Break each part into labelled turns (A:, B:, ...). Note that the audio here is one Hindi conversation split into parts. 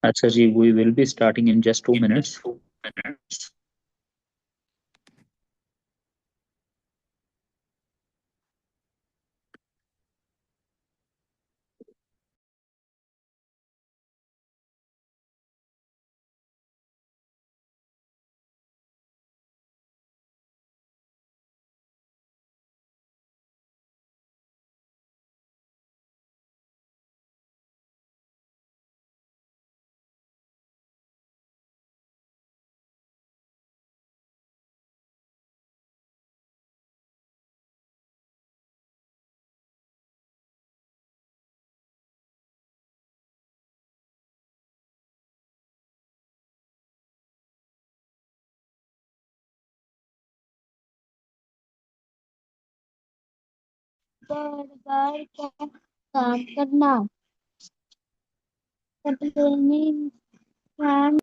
A: अच्छा जी, we will be starting in just 2 minutes.
B: बार क्या काम करना कंप्लेनिंग फैन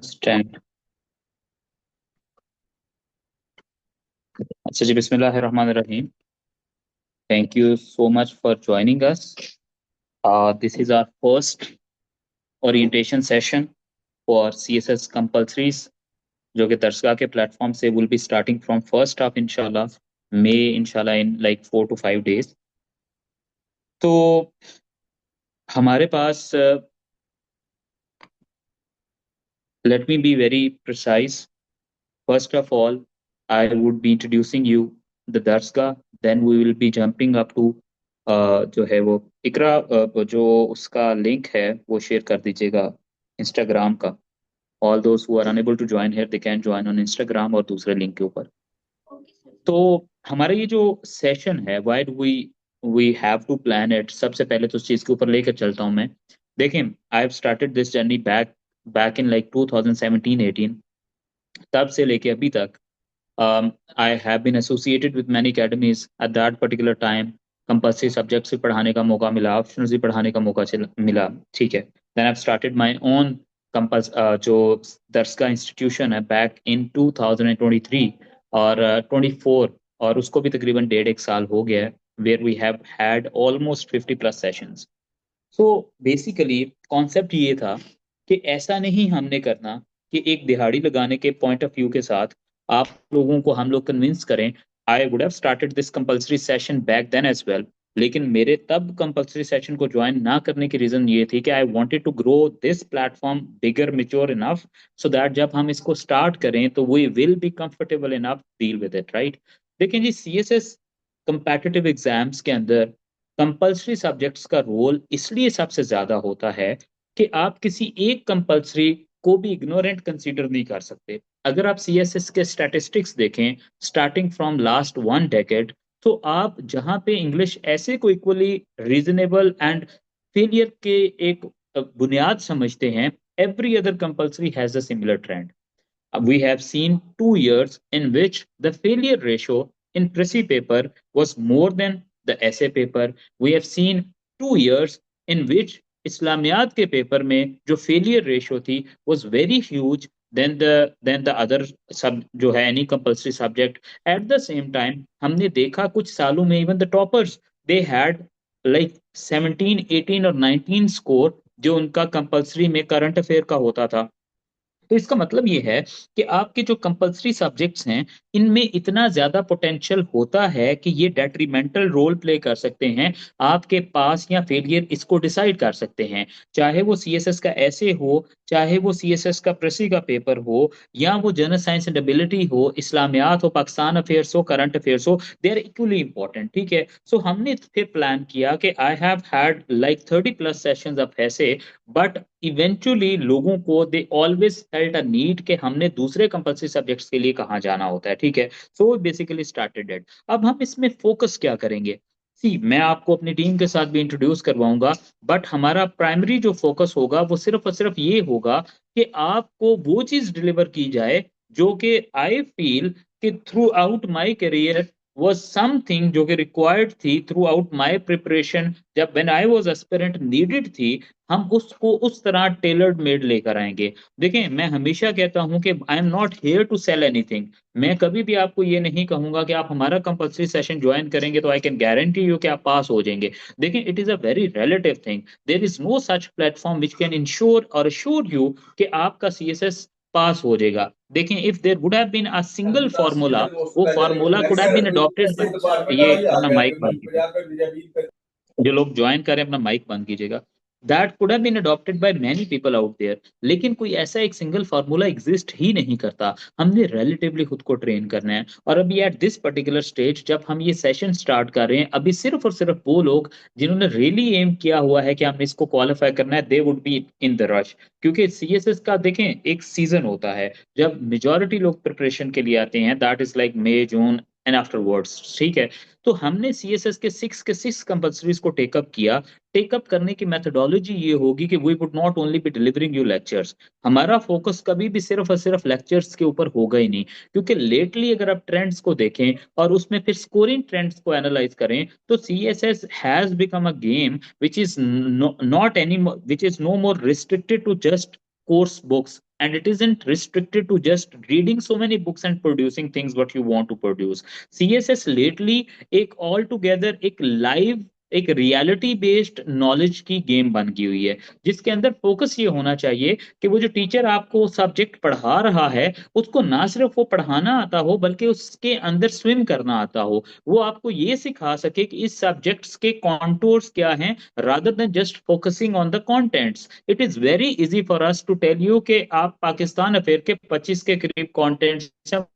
A: Stand. अच्छा जी, बिस्मिल्लाहिर्रहमानिर्रहीम. Thank you so much for joining us. This is our first orientation session for CSS compulsories, जो कि दरसगाह के प्लेटफॉर्म से will be starting from first of इंशाल्लाह May, इंशाल्लाह in like 4 to 5 days. तो हमारे पास let me be very precise. First of all, I would be introducing you the Darsga. Then we will be jumping up to जो है वो इकरा जो उसका लिंक है वो शेयर कर दीजिएगा इंस्टाग्राम का. All those who are enable to join here they can join on Instagram और दूसरे लिंक के ऊपर. तो हमारा ये जो सेशन है why do we have to plan it. सबसे पहले तो उस चीज के ऊपर लेकर चलता हूं मैं. देखें, I have started this journey back back in like 2017-18. तब से लेके अभी तक I have been associated with many academies at that particular time. Compulsory subjects भी पढ़ाने का मौका मिला, ऑप्शनल्स भी पढ़ाने का मौका मिला. ठीक है. Then I started my own कंपल्स जो दरसगा इंस्टीट्यूशन है बैक इन 2023 और 24, और उसको भी तकरीबन 1.5 साल हो गया है, where we have had almost 50+ sessions. So basically concept ये था कि ऐसा नहीं हमने करना कि एक दिहाड़ी लगाने के पॉइंट ऑफ व्यू के साथ आप लोगों को हम लोग कन्विंस करें. I would have started this compulsory session back then as well. लेकिन मेरे तब कंपल्सरी सेशन को ज्वाइन ना करने की रीजन ये थी कि I wanted to grow this platform bigger mature enough so that जब हम इसको स्टार्ट करें तो we will be comfortable enough deal with it, right. देखिए जी, सीएसएस कंपेटिटिव एग्जाम्स के अंदर कंपल्सरी सब्जेक्ट्स का रोल इसलिए सबसे ज्यादा होता है कि आप किसी एक कंपल्सरी को भी इग्नोरेंट कंसीडर नहीं कर सकते. अगर आप सीएसएस के स्टैटिस्टिक्स देखें स्टार्टिंग फ्रॉम लास्ट 1 डेकेड, तो आप जहां पे इंग्लिश ऐसे को इक्वली रीजनेबल एंड फेलियर के एक बुनियाद समझते हैं, every other compulsory has a similar trend. We have seen 2 years in which the failure ratio in Prissy paper was more than the essay paper. We have seen 2 years in which Islamiyat के पेपर में जो failure ratio थी was very huge than the other सब जो है any compulsory subject. At the same time हमने देखा कुछ सालों में even the toppers they had like 17, 18 और 19 score जो उनका कंपल्सरी में करंट अफेयर का होता था. तो इसका मतलब ये है कि आपके जो कंपल्सरी सब्जेक्ट्स हैं इनमें इतना ज्यादा पोटेंशियल होता है कि ये डेट्रीमेंटल रोल प्ले कर सकते हैं, आपके पास या फेलियर इसको डिसाइड कर सकते हैं। चाहे वो सीएसएस का ऐसे हो, चाहे वो सीएसएस का प्रेसी का पेपर हो, या वो जनरल साइंस एंड एबिलिटी हो, इस्लामियात हो, पाकिस्तान अफेयर्स हो, करंट अफेयर्स हो, दे आर इक्वली इंपॉर्टेंट। ठीक है, सो हमने फिर प्लान किया कि I have had like 30+ sessions of ऐसे, बट इवेंचुअली लोगों को they always felt a need कि हमने दूसरे कंपलसरी सब्जेक्ट्स के लिए कहाँ जाना होता है। ठीक है, सो बेसिकली स्टार्टेड इट। अब हम इसमें फोकस क्या करेंगे? सी, मैं आपको अपनी टीम के साथ भी इंट्रोड्यूस करवाऊंगा, बट हमारा प्राइमरी जो फोकस होगा वो सिर्फ और सिर्फ ये होगा कि आपको वो चीज डिलीवर की जाए जो कि आई फील कि through out my career was something जो कि रिक्वायर्ड थी थ्रू आउट माई प्रिपरेशन, जब when I was aspirant needed थी। हम उसको उस तरह टेलर्ड मेड लेकर आएंगे। देखें, मैं हमेशा कहता हूं कि I am not here to sell anything. मैं कभी भी आपको ये नहीं कहूंगा कि आप हमारा कंपलसरी सेशन ज्वाइन करेंगे तो आई कैन गारंटी यू कि आप पास हो जाएंगे। देखें, it is a very relative thing. There is no such platform which can ensure और अश्योर यू कि आपका सीएसएस पास हो जाएगा। देखें, if there would have been a single formula, वो formula could have been adopted by, ये अपना माइक बंद कीजिए, जो लोग ज्वाइन करें अपना माइक बंद कीजिएगा। That could have been adopted by many people out there, लेकिन कोई ऐसा एक सिंगल फार्मूला एग्जिस्ट ही नहीं करता। हमने रिलेटिवली खुद को ट्रेन करना है, और अभी एट दिस पर्टिकुलर स्टेज जब हम ये सेशन स्टार्ट कर रहे हैं, अभी सिर्फ और सिर्फ वो लोग जिन्होंने रियली एम किया हुआ है कि हमने इसको क्वालिफाई करना है, they would be in the rush. क्योंकि सीएसएस का देखें एक सीजन होता है जब मेजोरिटी लोग प्रिपरेशन के लिए आते हैं, that is like May June and afterwards. ठीक है, तो हमने सीएसएस के सिक्स कंपल्सरीज को टेकअप किया। टेकअप करने की मेथोडोलॉजी ये होगी कि we would not only be delivering you lectures. हमारा फोकस कभी भी सिर्फ और सिर्फ लेक्चर्स के ऊपर होगा ही नहीं, क्योंकि लेटली अगर आप ट्रेंड्स को देखें और उसमें फिर स्कोरिंग ट्रेंड्स को एनालाइज करें, तो CSS has become a game which is not any, which is no more restricted to just course books, and it isn't restricted to just reading so many books and producing things what you want to produce. css lately एक ऑल टुगेदर एक लाइव, एक रियलिटी बेस्ड नॉलेज की गेम बन गई हुई है, जिसके अंदर फोकस ये होना चाहिए कि वो जो टीचर आपको सब्जेक्ट पढ़ा रहा है उसको ना सिर्फ वो पढ़ाना आता हो, बल्कि उसके अंदर स्विम करना आता हो। वो आपको ये सिखा सके कि इस सब्जेक्ट्स के कॉन्टूर्स क्या हैं, rather than just focusing on the contents. It is very easy for us to tell you कि आप पाकिस्तान अफेयर के 25 के करीब कंटेंट्स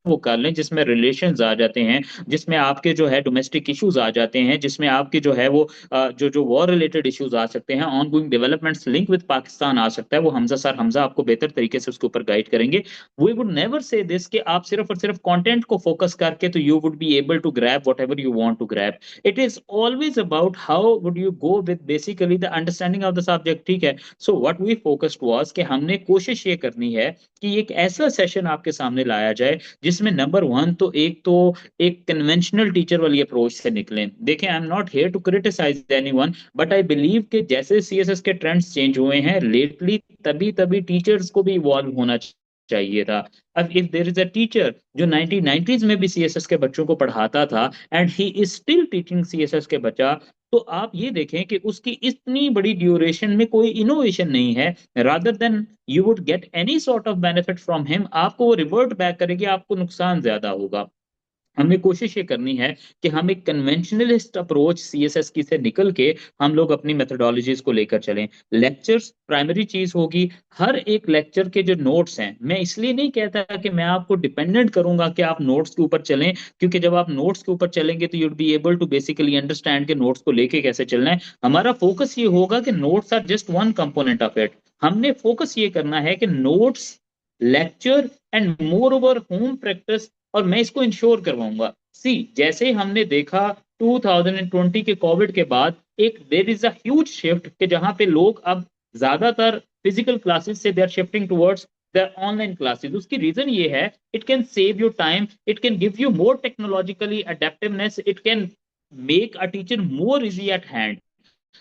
A: वो कर लें, जिसमें रिलेशंस आ जाते हैं, जिसमें आपके जो है डोमेस्टिक इश्यूज आ जाते हैं, जिसमें आपके जो है वो जो जो वॉर रिलेटेड इश्यूज आ सकते हैं, ongoing developments link with Pakistan आ सकता है। वो हमजा सर, हमजा आपको बेहतर तरीके से उसके ऊपर गाइड करेंगे। We would never say this कि आप सिर्फ और सिर्फ कंटेंट को फोकस करके तो you would be able to grab whatever you want to grab. It is always about how would you go with basically the understanding of the subject. ठीक है, so what we focused was कि हमने कोशिश ये करनी है कि एक ऐसा सेशन आपके सामने लाया जाए जिसमें नंबर वन तो एक कन्वेंशनल टीचर वाली अप्रोच से निकलें। देखें, I am not here to criticise anyone, but I believe कि जैसे सीएसएस के ट्रेंड्स चेंज हुए हैं लेटली, तभी तभी टीचर्स को भी इवॉल्व होना चाहिए था। अब if there is a teacher जो 1990s में भी सीएसएस के बच्चों को पढ़ाता था and he is still teaching CSS के बच्चा, तो आप ये देखें कि उसकी इतनी बड़ी ड्यूरेशन में कोई इनोवेशन नहीं है। Rather than you would get any sort of benefit from him, आपको वो रिवर्ट बैक करेगी, आपको नुकसान ज्यादा होगा। हमें कोशिश ये करनी है कि हम एक कन्वेंशनलिस्ट अप्रोच सीएसएस की से निकल के हम लोग अपनी मेथोडोलॉजीज को लेकर चलें। लेक्चर्स प्राइमरी चीज होगी। हर एक लेक्चर के जो नोट्स हैं, मैं इसलिए नहीं कहता कि मैं आपको डिपेंडेंट करूंगा कि आप नोट्स के ऊपर चलें, क्योंकि जब आप नोट्स के ऊपर चलेंगे तो you'd be able to basically understand के नोट्स को लेके कैसे चलना है। हमारा फोकस ये होगा कि notes are just one component of it. हमने फोकस ये करना है कि notes, lecture and moreover home practice, और मैं इसको इंश्योर करवाऊंगा। सी, जैसे हमने देखा 2020 के कोविड के बाद एक there is a huge shift कि जहां पे लोग अब ज्यादातर फिजिकल क्लासेस से they are shifting towards the online classes. उसकी रीजन ये है, it can save your time, it can give you more technologically adaptiveness, it can make a teacher more easy at hand.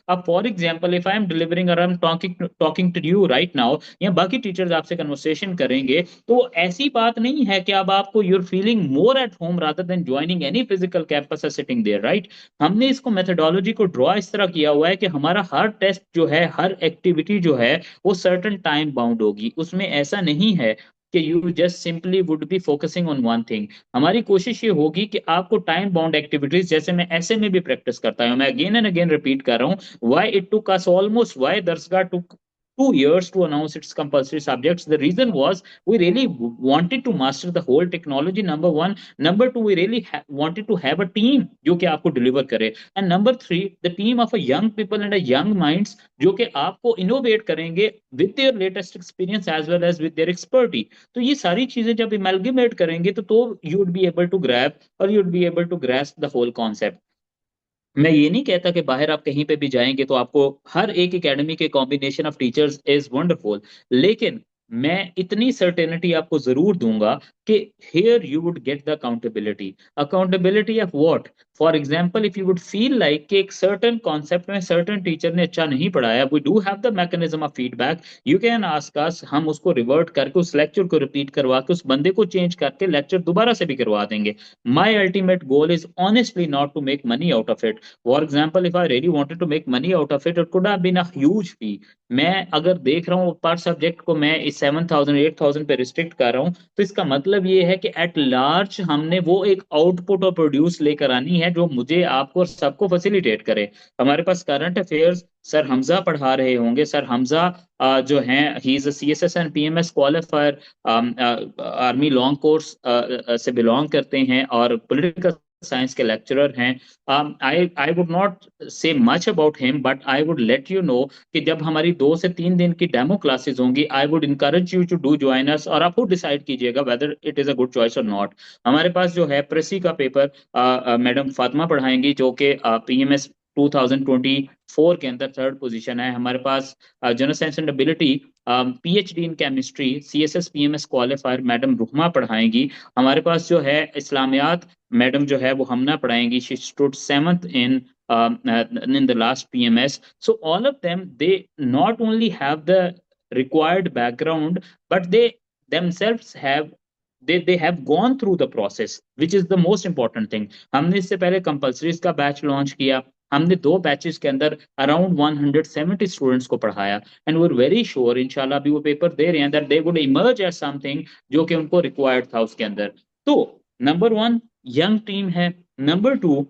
A: अब for example if I am delivering और I am talking to you right now, या बाकी टीचर्स आपसे कन्वर्सेशन करेंगे, तो ऐसी बात नहीं है कि अब आपको you're feeling more at home rather than joining any physical campus sitting there, right. हमने इसको मेथोडोलॉजी को ड्रॉ इस तरह किया हुआ है कि हमारा हर टेस्ट जो है, हर एक्टिविटी जो है, वो सर्टन टाइम बाउंड होगी। उसमें ऐसा नहीं है कि you just simply would be focusing on one thing. हमारी कोशिश ये होगी कि आपको टाइम बाउंड एक्टिविटीज, जैसे मैं ऐसे में भी प्रैक्टिस करता हूँ, मैं अगेन एंड अगेन रिपीट कर रहा हूँ, why it took us almost, why दरसगाह took 2 years to announce its compulsory subjects. The reason was we really wanted to master the whole technology, number one. Number two, we really wanted to have a team जो कि आपको डिलीवर करे, and number three, the team of a young people and a young minds जो कि आपको इनोवेट करेंगे with their latest experience as well as with their expertise. तो ये सारी चीजें जब इमेलगेमेट करेंगे तो you would be able to grab, और you would be able to grasp the whole concept. मैं ये नहीं कहता कि बाहर आप कहीं पे भी जाएंगे तो आपको हर एक एकेडमी के combination of teachers is wonderful, लेकिन मैं इतनी सर्टेनिटी आपको जरूर दूंगा कि here you would get the accountability. Accountability of what? For example, if you would feel like कि एक सर्टेन कॉन्सेप्ट में सर्टेन टीचर ने अच्छा नहीं पढ़ाया, we do have the mechanism of feedback, you can ask us, हम उसको रिवर्ट करके उस लेक्चर को रिपीट करवा के उस बंदे को चेंज करके लेक्चर दोबारा से भी करवा देंगे। My ultimate goal is honestly not to make money out of it. For example, if I really wanted to make money out of it, it could have been a huge fee. मैं अगर देख रहा हूँ पर सब्जेक्ट को मैं इस 7,000 8,000 पे रिस्ट्रिक्ट कर रहा हूँ, तो इसका मतलब ये है कि एट लार्ज हमने वो एक आउटपुट और प्रोड्यूस लेकर आनी है जो मुझे आपको और सबको फैसिलिटेट करे। हमारे पास करंट अफेयर्स सर हमजा पढ़ा रहे होंगे। सर हमजा जो हैं, he is a CSS and PMS qualifier, army long course से बिलोंग करते हैं और पॉलिटिकल साइंस के लेक्चरर हैं। आई वुड नॉट से much about him, but I would let you know कि जब हमारी 2 से 3 दिन की डेमो क्लासेस होंगी, I would encourage you to do join us, और आप खुद डिसाइड कीजिएगा whether it is a good choice और नॉट। हमारे पास जो है प्रेसी का पेपर मैडम फातिमा पढ़ाएंगी, जो कि पीएमएस 2024 के अंदर थर्ड पोजीशन है। हमारे पास general science and ability PhD in chemistry CSS PMS qualifier madam Ruhma पढ़ाएंगी। हमारे पास जो है इस्लामियात मैडम जो है वो हमना पढ़ाएंगी, she stood seventh in the last PMS. So all of them, they not only have the required background, but they themselves have they have gone through the process, which is the most important thing. हमने इससे पहले कंपल्सरीज का बैच लॉन्च किया। हमने 2 बैचेस के अंदर अराउंड 170 स्टूडेंट्स को पढ़ाया, एंड वो वेरी श्योर इंशाल्लाह अभी वो पेपर दे रहे हैं that they would emerge as something जो कि उनको रिक्वायर्ड था उसके अंदर। तो नंबर वन, यंग टीम है। नंबर टू,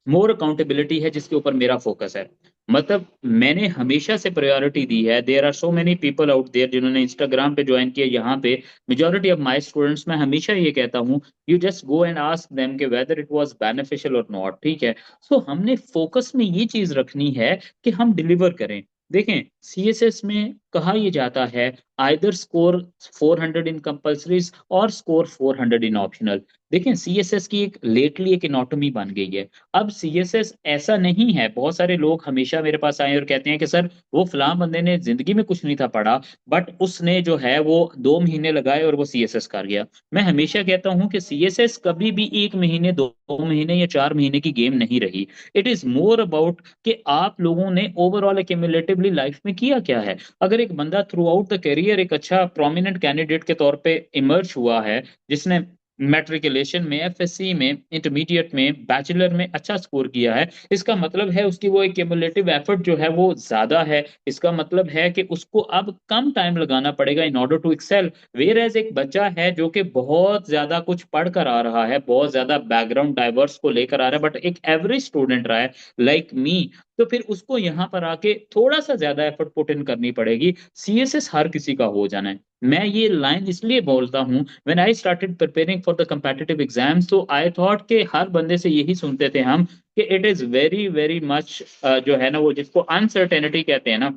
A: मोर अकाउंटेबिलिटी है जिसके ऊपर मेरा फोकस है। मतलब मैंने हमेशा से प्रायोरिटी दी है। There are so many people out there जिन्होंने इंस्टाग्राम पे ज्वाइन किया, यहाँ पे मेजोरिटी ऑफ माय स्टूडेंट्स, मैं हमेशा ये कहता हूँ, you just go and ask them कि वेदर इट वाज बेनिफिशियल और नॉट। ठीक है, सो हमने फोकस में ये चीज रखनी है कि हम डिलीवर करें। देखें, सीएसएस में कहा यह जाता है आइदर स्कोर 400 इन कंपल्सरीज और स्कोर 400 इन ऑप्शनल। देखें, सीएसएस की एक लेटली एक इनोटमी बन गई है। अब सीएसएस ऐसा नहीं है। बहुत सारे लोग हमेशा मेरे पास आए और कहते हैं कि सर वो फलां बंदे ने जिंदगी में कुछ नहीं था पढ़ा, बट उसने जो है वो 2 महीने लगाए और वो सीएसएस कर गया। मैं हमेशा कहता हूं कि सीएसएस कभी भी 1 महीने, 2 महीने या 4 महीने की गेम नहीं रही। इट इज मोर अबाउट कि आप लोगों ने ओवरऑल एक्यूमुलेटिवली लाइफ में किया क्या है। अगर एक बंदा थ्रू आउट द करियर एक अच्छा प्रोमिनेंट कैंडिडेट के तौर पे इमर्ज हुआ है, जिसने मैट्रिकुलेशन में, एफएससी में, इंटरमीडिएट में, बैचलर में अच्छा स्कोर किया है, इसका मतलब है उसकी वो एक क्यूमुलेटिव एफर्ट जो है वो ज्यादा है। इसका मतलब है कि उसको अब कम टाइम लगाना पड़ेगा in order to excel. Whereas एक बच्चा है जो कि बहुत ज्यादा कुछ पढ़ कर आ रहा है, बहुत ज्यादा बैकग्राउंड डाइवर्स को लेकर आ रहा है, बट एक एवरेज स्टूडेंट रहा है लाइक मी, तो फिर उसको यहाँ पर आके थोड़ा सा ज्यादा एफर्ट पुट इन करनी पड़ेगी। सीएसएस हर किसी का हो जाना है। मैं ये लाइन इसलिए बोलता हूँ, when I started preparing for the competitive exams, तो आई थॉट कि हर बंदे से यही सुनते थे हम कि it is very very much जो है ना वो जिसको अनसर्टेनिटी कहते हैं ना,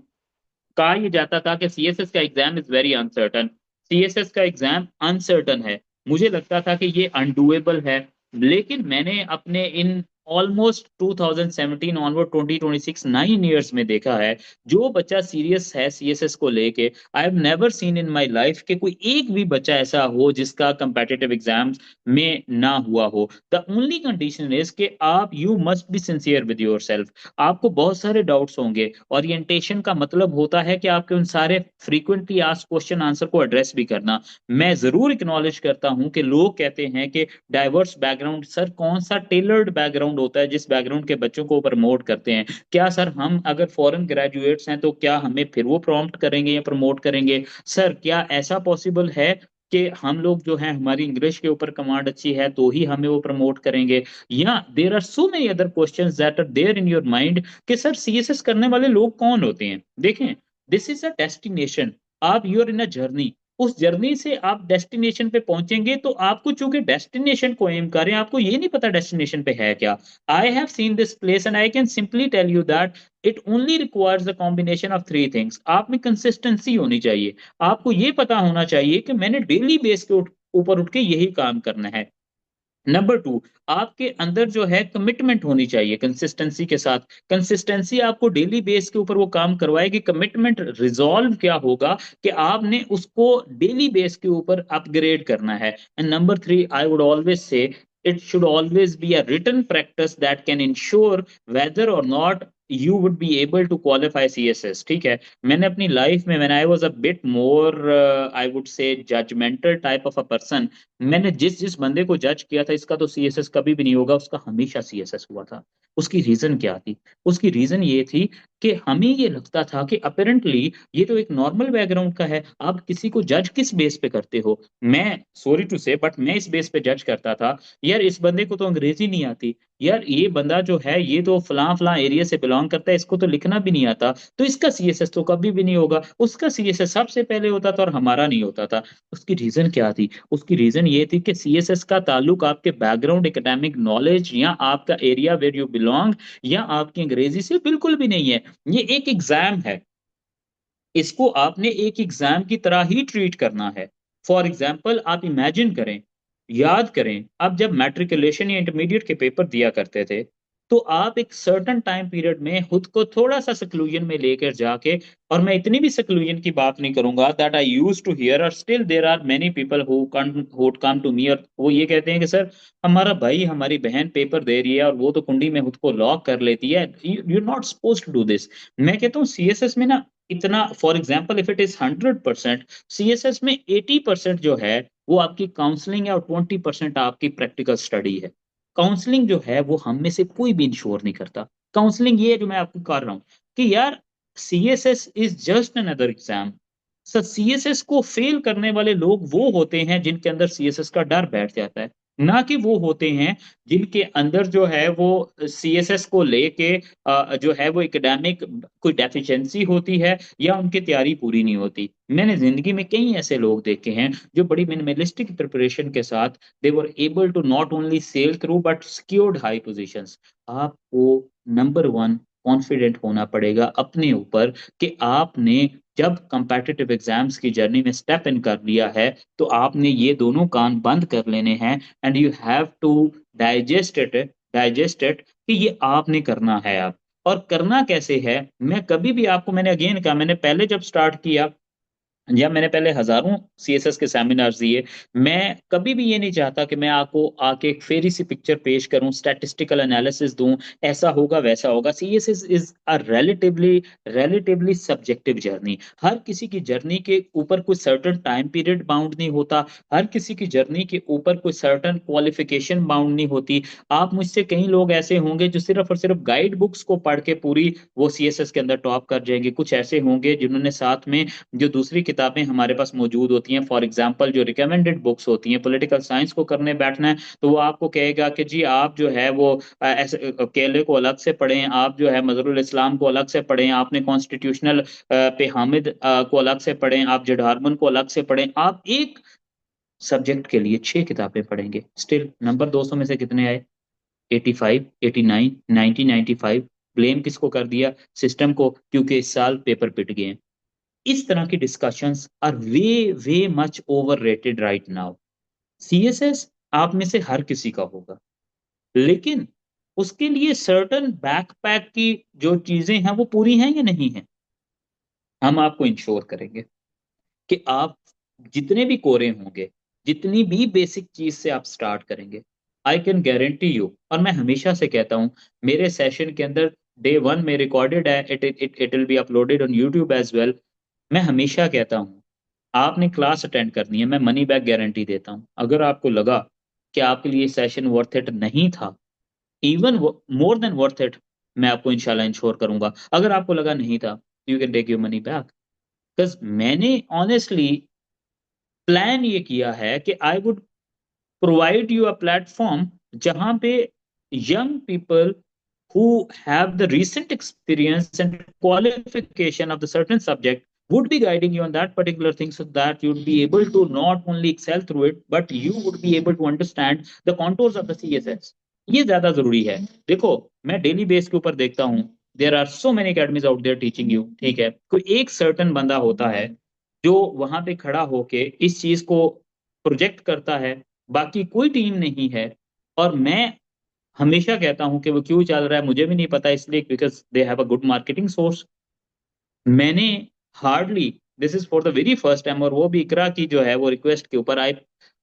A: कहा यह जाता था कि सीएसएस का exam is very uncertain. CSS का एग्जाम अनसर्टन है। मुझे लगता था कि ये अनडूएबल है, लेकिन मैंने अपने इन ऑलमोस्ट 2017 ऑनवर्ड 2026 9 इयर्स में देखा है, जो बच्चा सीरियस है सीएसएस को लेके, I have never seen in my life कि कोई एक भी बच्चा ऐसा हो जिसका कंपेटिटिव एग्जाम्स में ना हुआ हो। द ओनली कंडीशन इज कि आप you must be sincere with your self. आपको बहुत सारे डाउट्स होंगे। ओरिएंटेशन का मतलब होता है कि आपके उन सारे फ्रीक्वेंटली आस्क्ड क्वेश्चन आंसर को एड्रेस भी करना। मैं जरूर एक्नॉलेज करता हूं कि लोग कहते हैं कि डाइवर्स बैकग्राउंड, सर कौन सा टेलर्ड बैकग्राउंड होता है जिस बैकग्राउंड के बच्चों को प्रमोट करते हैं? क्या सर हम अगर फॉरेन ग्रेजुएट्स हैं तो क्या हमें फिर वो प्रॉम्प्ट करेंगे या प्रमोट करेंगे? सर क्या ऐसा पॉसिबल है? कि हम लोग जो है हमारी इंग्लिश के ऊपर कमांड अच्छी है तो ही हमें वो प्रमोट करेंगे, या there are so many other questions that are there in your mind कि सर सीएसएस करने वाले लोग कौन होते हैं। देखें, दिस इज अ डेस्टिनेशन, आप you are in a journey, उस जर्नी से आप डेस्टिनेशन पे पहुंचेंगे, तो आपको चूंकि डेस्टिनेशन को एम करें, आपको ये नहीं पता डेस्टिनेशन पे है क्या। I have seen this place and I can simply tell you that it only requires a combination of three things. आप में कंसिस्टेंसी होनी चाहिए, आपको ये पता होना चाहिए कि मैंने डेली बेस के ऊपर उठ के यही काम करना है। नंबर टू, आपके अंदर जो है कमिटमेंट होनी चाहिए कंसिस्टेंसी के साथ। कंसिस्टेंसी आपको डेली बेस के ऊपर वो काम करवाएगी, कमिटमेंट रिजॉल्व क्या होगा कि आपने उसको डेली बेस के ऊपर अपग्रेड करना है। And number three, I would always say it should always be a written practice that can ensure whether or not you would be able to qualify CSS। ठीक है, मैंने अपनी लाइफ में when I was a bit more I would say judgmental type of a person, मैंने जिस जिस बंदे को जज किया था इसका तो सीएसएस कभी भी नहीं होगा, उसका हमेशा सीएसएस हुआ था। उसकी रीजन क्या थी? उसकी रीजन ये थी कि हमें ये लगता था कि अपेरेंटली ये तो एक नॉर्मल बैकग्राउंड का है, आप किसी को जज किस बेस पे करते हो। मैं सॉरी टू से बट मैं इस बेस पे जज करता था, यार इस बंदे को तो अंग्रेजी नहीं आती, यार ये बंदा जो है ये तो फलां फलां एरिया से बिलोंग करता है, इसको तो लिखना भी नहीं आता, तो इसका सीएसएस तो कभी भी नहीं होगा। उसका सीएसएस सबसे पहले होता था और हमारा नहीं होता था। उसकी रीजन क्या थी? उसकी रीजन ये थी कि सीएसएस का ताल्लुक आपके बैकग्राउंड, एकेडमिक नॉलेज या आपका एरिया वेर यू बिलोंग या आपकी अंग्रेजी से बिल्कुल भी नहीं है। ये एक एग्जाम है, इसको आपने एक एग्जाम की तरह ही ट्रीट करना है। फॉर एग्जाम्पल आप इमेजिन करें, याद करें, आप जब मैट्रिकुलेशन या इंटरमीडिएट के पेपर दिया करते थे, तो आप एक सर्टन टाइम पीरियड में खुद को थोड़ा सा सक्लूजन में लेकर जाके, और मैं इतनी भी सक्लूजन की बात नहीं करूंगा, that I use to hear और still there are many people who come to me, और वो ये कहते हैं कि सर हमारा भाई हमारी बहन पेपर दे रही है और वो तो कुंडी में खुद को लॉक कर लेती है, you not suppose to do this. मैं कहता हूँ सीएसएस में ना इतना, for example if it is 100%, CSS में 80% जो है वो आपकी काउंसलिंग है और 20% आपकी प्रैक्टिकल स्टडी है। काउंसलिंग जो है वो हम में से कोई भी इंश्योर नहीं करता। काउंसलिंग ये है जो मैं आपको कर रहा हूँ कि यार CSS is just another exam. Sir CSS को फेल करने वाले लोग वो होते हैं जिनके अंदर सीएसएस का डर बैठ जाता है, ना कि वो होते हैं जिनके अंदर जो है वो सीएसएस को लेके जो है वो एकेडमिक कोई डेफिशिएंसी होती है या उनकी तैयारी पूरी नहीं होती। मैंने जिंदगी में कई ऐसे लोग देखे हैं जो बड़ी मिनिमलिस्टिक प्रिपरेशन के साथ they were able to not only sail through but secured high positions. आपको नंबर वन कॉन्फिडेंट होना पड़ेगा अपने ऊपर कि आपने जब कंपेटिटिव एग्जाम्स की जर्नी में स्टेप इन कर लिया है तो आपने ये दोनों कान बंद कर लेने हैं, and you have to digest it कि ये आपने करना है। आप और करना कैसे है, मैं कभी भी आपको, मैंने अगेन कहा, मैंने पहले जब स्टार्ट किया या मैंने पहले हजारों सीएसएस के सेमिनार्स दिए, मैं कभी भी ये नहीं चाहता कि मैं आपको आके एक फेरी सी पिक्चर पेश करूं, स्टैटिस्टिकल एनालिसिस दूं, ऐसा होगा वैसा होगा। CSS is a relatively subjective journey. हर किसी की जर्नी के ऊपर कोई सर्टेन टाइम पीरियड बाउंड नहीं होता, हर किसी की जर्नी के ऊपर कोई सर्टेन क्वालिफिकेशन बाउंड नहीं होती। आप मुझसे कई लोग ऐसे होंगे जो सिर्फ और सिर्फ गाइड बुक्स को पढ़ के पूरी वो सीएसएस के अंदर टॉप कर जाएंगे, कुछ ऐसे होंगे जिन्होंने साथ में जो दूसरी किताबें हमारे पास मौजूद होती हैं, फॉर एग्जांपल जो रिकमेंडेड बुक्स होती हैं, पॉलिटिकल साइंस को करने बैठना है तो वो आपको कहेगा कि जी आप जो है वो ऐसे केले को अलग से पढ़ें, आप जो है मजरुल इस्लाम को अलग से पढ़ें, आपने कॉन्स्टिट्यूशनल पे हामिद को अलग से पढ़ें, आप जेड हारमन को अलग से पढ़ें। आप एक सब्जेक्ट के लिए 6 किताबें पढ़ेंगे, स्टिल नंबर 200 में से कितने आए? 85, 89, 90, 95। ब्लेम किसको कर दिया? सिस्टम को, क्योंकि इस साल पेपर पिट गए हैं। इस तरह की discussions are way way much overrated right now. CSS आप में से हर किसी का होगा, लेकिन उसके लिए सर्टन बैकपैक की जो चीजें हैं वो पूरी हैं या नहीं है, हम आपको इंश्योर करेंगे कि आप जितने भी कोरे होंगे, जितनी भी बेसिक चीज से आप स्टार्ट करेंगे, आई कैन गारंटी यू, और मैं हमेशा से कहता हूं, मेरे सेशन के अंदर डे वन में रिकॉर्डेड है, it will be uploaded on YouTube as well. मैं हमेशा कहता हूँ आपने क्लास अटेंड करनी है, मैं मनी बैक गारंटी देता हूँ। अगर आपको लगा कि आपके लिए सेशन वर्थ इट नहीं था, even more than worth it, मैं आपको इंशाल्लाह इंश्योर करूंगा। अगर आपको लगा नहीं था, you can take your money back, because मैंने ऑनेस्टली प्लान ये किया है कि I would provide you a platform जहां पे young people who have the recent experience and qualification of the certain subject would be guiding you on that particular thing so that you'd be able to not only excel through it but you would be able to understand the contours of the css. ये ज्यादा जरूरी है. देखो, मैं डेली बेस के ऊपर देखता हूँ, there are so many academies out there teaching you. ठीक है, कोई एक सर्टन बंदा होता है जो वहां पे खड़ा होके इस चीज को प्रोजेक्ट करता है, बाकी कोई टीम नहीं है. और मैं हमेशा कहता हूं कि वो क्यों चल रहा है मुझे भी नहीं पता, इसलिए because they have a good marketing source. मैंने hardly, this is for the very first time, और वो भी इकरा की जो है वो रिक्वेस्ट के ऊपर आई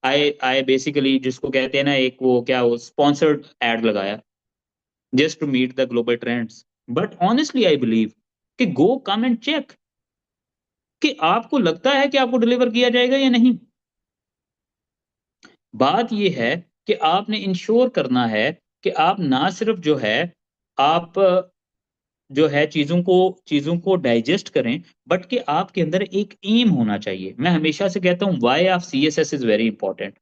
A: आई बेसिकली जिसको कहते हैं ना, एक वो क्या वो स्पॉन्सर्ड एड लगाया just to meet the global trends. But honestly I believe कि गो कम एंड चेक कि आपको लगता है कि आपको डिलीवर किया जाएगा या नहीं. बात यह है कि आपने इंश्योर करना है कि आप ना सिर्फ जो है आप जो है चीजों को डाइजेस्ट करें, बट कि आपके अंदर एक एम होना चाहिए. मैं हमेशा से कहता हूं why of C S S is very important.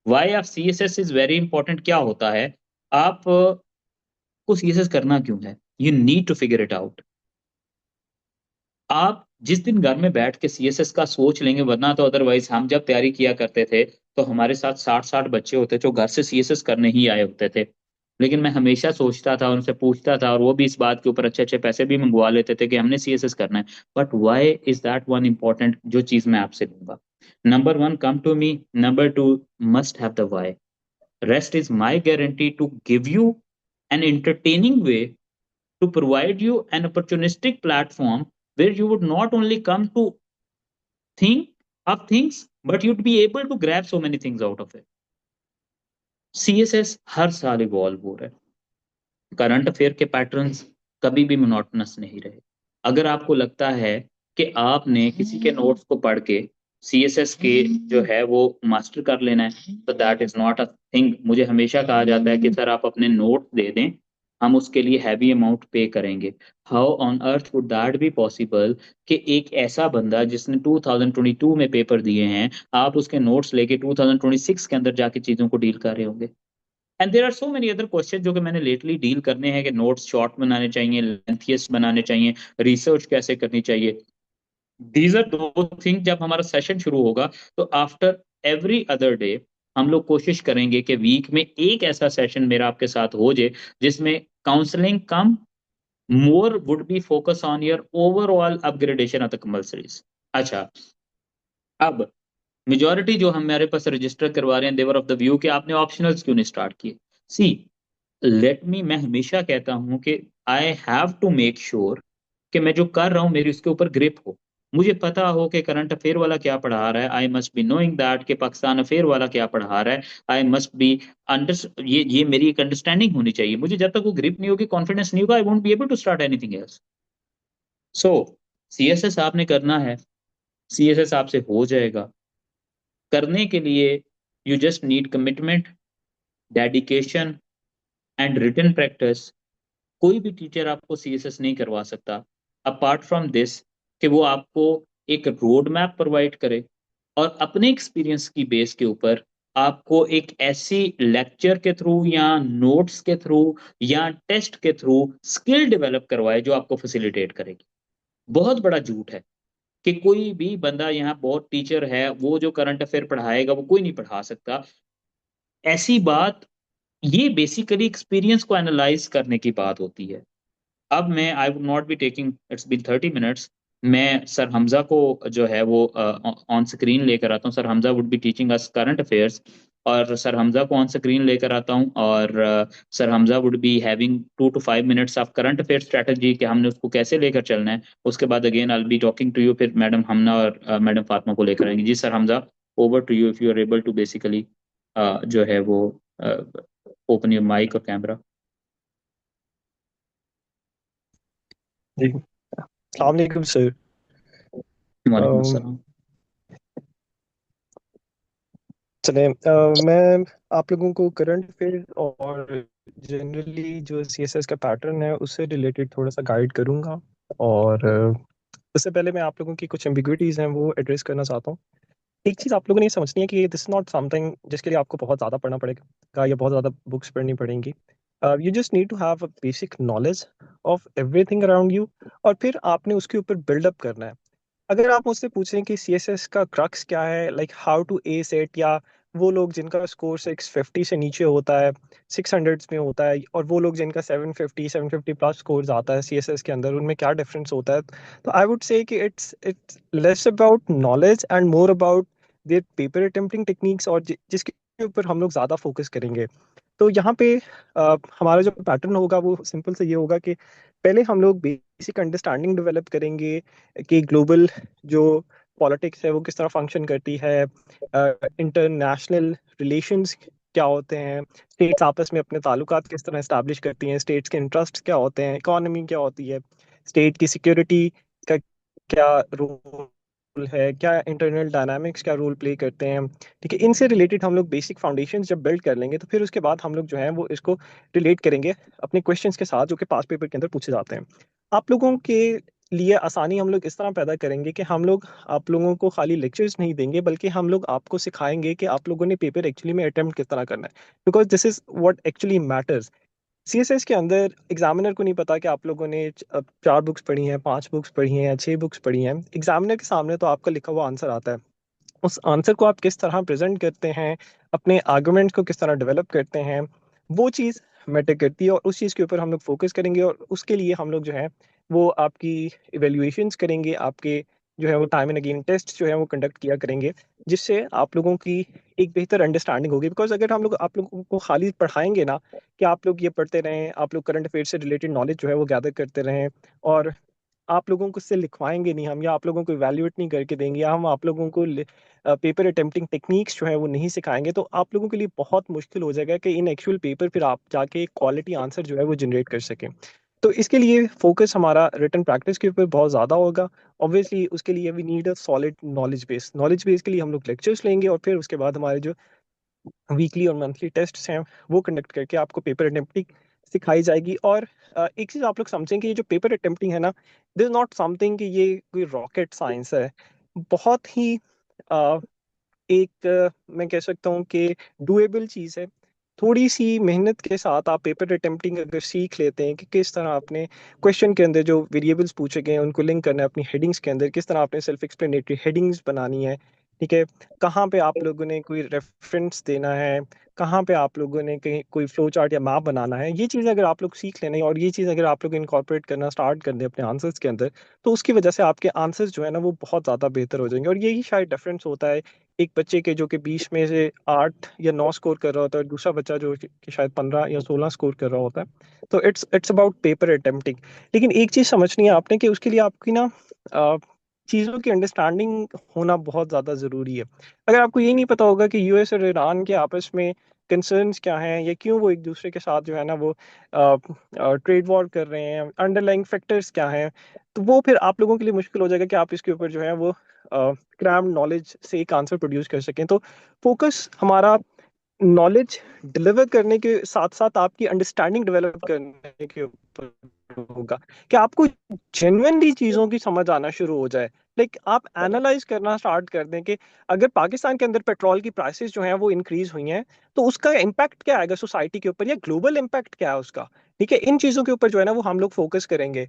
A: Why of C S S is very important क्या होता है, आप को सी एस एस करना क्यों है, you need to figure it out. आप जिस दिन घर में बैठ के सी एस एस का सोच लेंगे, वरना तो अदरवाइज हम जब तैयारी किया करते थे तो हमारे साथ 60-60 बच्चे होते जो घर से सी एस एस करने ही आए होते थे. लेकिन मैं हमेशा सोचता था, उनसे पूछता था, और वो भी इस बात के ऊपर अच्छे अच्छे पैसे भी मंगवा लेते थे कि हमने सी एस एस करना है. But why is that one important जो चीज मैं आपसे लूंगा. Number one, come to me. Number two, must have the why. Rest is my guarantee to give you an entertaining way to provide you an opportunistic platform where you would not only come to think of things, but you'd be able to grab so many things out of it. CSS हर साल इवॉल्व हो रहा है. करंट अफेयर के पैटर्न्स कभी भी मोनोटोनस नहीं रहे. अगर आपको लगता है कि आपने किसी के नोट्स को पढ़ के सीएसएस के जो है वो मास्टर कर लेना है, तो that is not a thing. मुझे हमेशा कहा जाता है कि सर आप अपने नोट्स दे दें, हम उसके लिए हैवी अमाउंट पे करेंगे. How on earth would that be possible कि एक ऐसा बंदा जिसने 2022 में पेपर दिए हैं, आप उसके नोट्स लेके 2026 के अंदर जाके चीजों को डील कर रहे होंगे. And there are so many other question जो कि मैंने लेटली डील करने हैं कि नोट्स शॉर्ट बनाने चाहिए, लेंथियस्ट बनाने चाहिए, रिसर्च कैसे करनी चाहिए. दीज आर दो थिंग. जब हमारा सेशन शुरू होगा तो आफ्टर एवरी अदर डे हम लोग कोशिश करेंगे कि वीक में एक ऐसा सेशन मेरा आपके साथ हो जाए जिसमें काउंसलिंग कम, more would be focus on your overall upgradation of the compulsories. अच्छा, अब मेजोरिटी जो हमारे पास रजिस्टर करवा रहे हैं देवर ऑफ द व्यू कि आपने ऑप्शनल्स क्यों नहीं स्टार्ट किए. सी, लेट मी, मैं हमेशा कहता हूं कि I have to make sure कि मैं जो कर रहा हूं मेरी उसके ऊपर ग्रिप हो. मुझे पता हो कि करंट अफेयर वाला क्या पढ़ा रहा है. I must be knowing that कि पाकिस्तान अफेयर वाला क्या पढ़ा रहा है. आई मस्ट बी अंडर, ये मेरी एक अंडरस्टैंडिंग होनी चाहिए. मुझे जब तक वो ग्रिप नहीं होगी, कॉन्फिडेंस नहीं होगा, I won't be able to start anything else. So CSS आपने करना है, सीएसएस आपसे हो जाएगा. करने के लिए you just need commitment, dedication and written practice. कोई भी टीचर आपको सीएसएस नहीं करवा सकता अपार्ट फ्रॉम दिस कि वो आपको एक रोड मैप प्रोवाइड करे और अपने एक्सपीरियंस की बेस के ऊपर आपको एक ऐसी लेक्चर के थ्रू या नोट्स के थ्रू या टेस्ट के थ्रू स्किल डेवलप करवाए जो आपको फैसिलिटेट करेगी. बहुत बड़ा झूठ है कि कोई भी बंदा यहाँ बहुत टीचर है, वो जो करंट अफेयर पढ़ाएगा वो कोई नहीं पढ़ा सकता. ऐसी बात, ये बेसिकली एक्सपीरियंस को एनालाइज करने की बात होती है. अब मैं, I would not be taking, it's been 30 minutes. मैं सर हमजा को जो है वो ऑन स्क्रीन लेकर आता हूँ. Sir Hamza would be teaching us current affairs, और सर हमजा को ऑन स्क्रीन लेकर आता हूँ. और sir Hamza would be having 2 to 5 minutes of current affair strategy कि हमने उसको कैसे लेकर चलना है. उसके बाद again I be talking to you, फिर मैडम हमना और मैडम फातिमा को लेकर आएंगे. जी sir Hamza, over to you if you are able to basically जो है वो ओपन योर माइक और कैमरा.
C: जी, अस्सलाम वालेकुम सर.
A: वालेकुम
C: अम,
A: अस्सलाम.
C: चलें, मैं आप लोगों को करंट अफेयर और जनरली जो सीएसएस का पैटर्न है उससे रिलेटेड थोड़ा सा गाइड करूंगा. और उससे पहले मैं आप लोगों की कुछ एम्बिग्विटीज़ हैं वो एड्रेस करना चाहता हूँ. एक चीज़ आप लोगों ने ये समझनी है कि दिस नॉट समथिंग जिसके लिए आपको बहुत ज़्यादा पढ़ना पड़ेगा या बहुत ज़्यादा बुक्स पढ़नी पड़ेंगी। You just need to have a basic knowledge of everything around you, और फिर आपने उसके ऊपर बिल्डअप करना है। अगर आप मुझसे पूछें कि सीएसएस का क्रक्स क्या है, like how to ace it, या वो लोग जिनका स्कोर 650 से नीचे होता है, 600 में होता है, और वो लोग जिनका 750 प्लस स्कोर्स आता है सीएसएस के अंदर, उनमें क्या डिफरेंस होता है, तो आई वुड से कि it's less about knowledge and more about their paper attempting techniques, और जिसके ऊपर हम लोग ज़्यादा फोकस करेंगे। तो यहाँ पे हमारा जो पैटर्न होगा वो सिंपल से ये होगा कि पहले हम लोग बेसिक अंडरस्टैंडिंग डेवलप करेंगे कि ग्लोबल जो पॉलिटिक्स है वो किस तरह फंक्शन करती है, इंटरनेशनल रिलेशंस क्या होते हैं, स्टेट्स आपस में अपने ताल्लुकात किस तरह इस्टेब्लिश करती हैं, स्टेट्स के इंटरेस्ट क्या होते हैं, इकोनॉमी क्या होती है, स्टेट की सिक्योरिटी का क्या रोल है, क्या इंटरनल डायनामिक्स क्या रोल प्ले करते हैं। ठीक है, इनसे रिलेटेड हम लोग बेसिक फाउंडेशन जब बिल्ड कर लेंगे तो फिर उसके बाद हम लोग जो है वो इसको रिलेट करेंगे अपने क्वेश्चंस के साथ जो कि पास पेपर के अंदर पूछे जाते हैं। आप लोगों के लिए आसानी हम लोग इस तरह पैदा करेंगे कि हम लोग आप लोगों को खाली लेक्चर्स नहीं देंगे, बल्कि हम लोग आपको सिखाएंगे कि आप लोगों ने पेपर एक्चुअली में अटेम्प्ट किस तरह करना है, because this is what actually matters. CSS के अंदर एग्जामिनर को नहीं पता कि आप लोगों ने 4 बुक्स पढ़ी हैं, 5 बुक्स पढ़ी हैं या 6 बुक्स पढ़ी हैं। एग्जामिनर के सामने तो आपका लिखा हुआ आंसर आता है, उस आंसर को आप किस तरह प्रेजेंट करते हैं, अपने आर्गुमेंट को किस तरह डेवलप करते हैं, वो चीज़ मैटर करती है, और उस चीज़ के ऊपर हम लोग फोकस करेंगे, और उसके लिए हम लोग जो है वो आपकी इवेल्युएशंस करेंगे, आपके जो है वो टाइम एंड अगेन टेस्ट जो है वो कंडक्ट किया करेंगे, जिससे आप लोगों की एक बेहतर अंडरस्टैंडिंग होगी। बिकॉज अगर हम लोग आप लोगों को खाली पढ़ाएंगे ना कि आप लोग ये पढ़ते रहें, आप लोग करंट अफेयर से रिलेटेड नॉलेज जो है वो गैदर करते रहें, और आप लोगों को उससे लिखवाएंगे नहीं हम, या आप लोगों को इवैल्यूएट नहीं करके देंगे, या हम आप लोगों को पेपर अटेम्प्टिंग टेक्निक्स जो है वो नहीं सिखाएंगे, तो आप लोगों के लिए बहुत मुश्किल हो जाएगा कि इन एक्चुअल पेपर फिर आप जाके क्वालिटी आंसर जो है वो जनरेट कर सकें। तो इसके लिए फोकस हमारा रिटन प्रैक्टिस के ऊपर बहुत ज़्यादा होगा। ऑब्वियसली उसके लिए we need a solid knowledge base के लिए हम लोग लेक्चर्स लेंगे, और फिर उसके बाद हमारे जो वीकली और मंथली टेस्ट हैं वो कंडक्ट करके आपको पेपर अटेम्प्टिंग सिखाई जाएगी। और एक चीज़ आप लोग समझें कि ये जो पेपर अटेम्प्टिंग है ना, दिस नॉट समथिंग कि ये कोई रॉकेट साइंस है। बहुत ही अ, एक मैं कह सकता हूँ कि डुएबल चीज़ है। थोड़ी सी मेहनत के साथ आप पेपर अटेम्प्टिंग अगर सीख लेते हैं कि किस तरह आपने क्वेश्चन के अंदर जो वेरिएबल्स पूछे गए हैं उनको लिंक करना है अपनी हेडिंग्स के अंदर, किस तरह आपने सेल्फ एक्सप्लेनेटरी हेडिंग्स बनानी है, ठीक है, कहाँ पे आप लोगों ने कोई रेफरेंस देना है, कहाँ पे आप लोगों ने कहीं कोई फ्लो चार्ट या मैप बनाना है, ये चीज़ अगर आप लोग सीख लेना है और ये चीज़ अगर आप लोग इनकॉर्पोरेट करना स्टार्ट कर दें अपने आंसर्स के अंदर, तो उसकी वजह से आपके आंसर्स जो है ना वो बहुत ज़्यादा बेहतर हो जाएंगे। और यही शायद डिफरेंस होता है एक बच्चे के जो कि 20 में से 8 या 9 स्कोर कर रहा होता है, और दूसरा बच्चा जो कि शायद 15 या 16 स्कोर कर रहा होता है। तो इट्स अबाउट पेपर अटेम्प्टिंग। लेकिन एक चीज़ समझनी है आपने कि उसके लिए आपकी ना अ, चीज़ों की अंडरस्टैंडिंग होना बहुत ज़्यादा ज़रूरी है। अगर आपको ये नहीं पता होगा कि यूएस और ईरान के आपस में कंसर्न्स क्या हैं, या क्यों वो एक दूसरे के साथ जो है ना वो ट्रेड वॉर कर रहे हैं, अंडरलाइंग फैक्टर्स क्या हैं, तो वो फिर आप लोगों के लिए मुश्किल हो जाएगा कि आप इसके ऊपर जो है वो क्रैम्ड नॉलेज से एक आंसर प्रोड्यूस कर सकें। तो फोकस हमारा नॉलेज डिलीवर करने के साथ साथ आपकी अंडरस्टैंडिंग डेवलप करने के ऊपर होगा, कि आपको जेन्युइनली चीज़ों की समझ आना शुरू हो जाए। लाइक आप एनालाइज करना स्टार्ट कर दें कि अगर पाकिस्तान के अंदर पेट्रोल की प्राइसेस जो हैं वो इंक्रीज हुई हैं, तो उसका इम्पैक्ट क्या आएगा सोसाइटी के ऊपर, या ग्लोबल इम्पैक्ट क्या है उसका। ठीक है, इन चीज़ों के ऊपर जो है ना वो हम लोग फोकस करेंगे।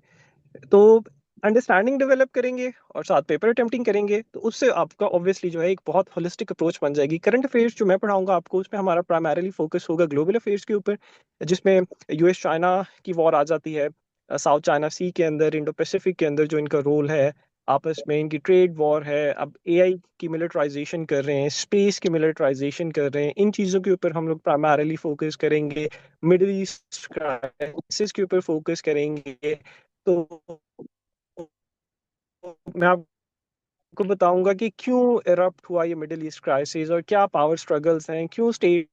C: तो अंडरस्टैंडिंग डेवलप करेंगे और साथ पेपर अटेम्प्टिंग करेंगे, तो उससे आपका ऑब्वियसली जो है एक बहुत होलिस्टिक अप्रोच बन जाएगी। करंट अफेयर्स जो मैं पढ़ाऊंगा आपको उसमें हमारा प्राइमरीली फोकस होगा ग्लोबल अफेयर्स के ऊपर, जिसमें यूएस चाइना की वॉर आ जाती है, साउथ चाइना सी के अंदर, इंडो पैसिफिक के अंदर जो इनका रोल है, आपस में इनकी ट्रेड वॉर है, अब एआई की मिलिटराइजेशन कर रहे हैं, स्पेस की मिलिटराइजेशन कर रहे हैं, इन चीज़ों के ऊपर हम लोग प्राइमरीली फोकस करेंगे। मिडिल ईस्ट क्राइसिस के ऊपर फोकस करेंगे। तो मैं आपको बताऊंगा कि क्यों इरप्ट हुआ ये मिडिल ईस्ट क्राइसिस, और क्या पावर स्ट्रगल्स हैं, क्यों स्टेट्स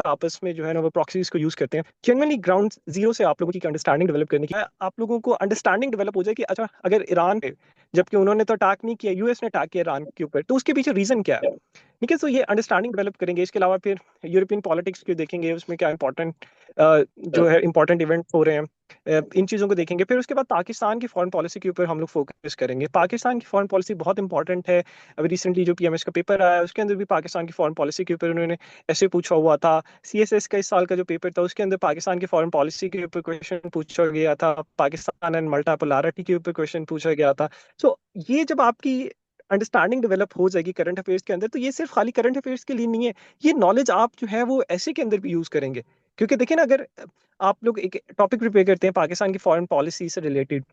C: आपस में जो है ना वो प्रॉक्सीज को यूज करते हैं। जनरली ग्राउंड जीरो से आप लोगों की अंडरस्टैंडिंग डेवलप करने की, आप लोगों को अंडरस्टैंडिंग डेवलप हो जाए कि अच्छा, अगर ईरान पे, जबकि उन्होंने तो अटैक नहीं किया, यूएस ने अटैक किया ईरान के ऊपर, तो उसके पीछे रीजन क्या है। ठीक है, सो ये अंडरस्टैंडिंग डेवलप करेंगे। इसके अलावा फिर यूरोपियन पॉलिटिक्स को देखेंगे, उसमें क्या इंपॉर्टेंट जो है इंपॉर्टेंट इवेंट हो रहे हैं, इन चीज़ों को देखेंगे। फिर उसके बाद पाकिस्तान की फॉरेन पॉलिसी के ऊपर हम लोग फोकस करेंगे। पाकिस्तान की फॉरेन पॉलिसी बहुत इंपॉर्टेंट है। अभी रिसेंटली जो पीएमएस का पेपर आया उसके अंदर भी पाकिस्तान की फॉरेन पॉलिसी के ऊपर उन्होंने ऐसे पूछा हुआ था। सीएसएस का इस साल का जो पेपर था उसके अंदर पाकिस्तान की फॉरेन पॉलिसी के ऊपर क्वेश्चन पूछा गया था, पाकिस्तान एंड मल्टीपोलैरिटी के ऊपर क्वेश्चन पूछा गया था। सो ये जब आपकी अंडरस्टैंडिंग डेवलप हो जाएगी करंट अफेयर्स के अंदर, तो ये सिर्फ खाली करंट अफेयर्स के लिए नहीं है, ये नॉलेज आप जो है वो ऐसे के अंदर भी यूज करेंगे। क्योंकि देखिए ना, अगर आप लोग एक टॉपिक प्रिपेयर करते हैं पाकिस्तान की फॉरेन पॉलिसी से रिलेटेड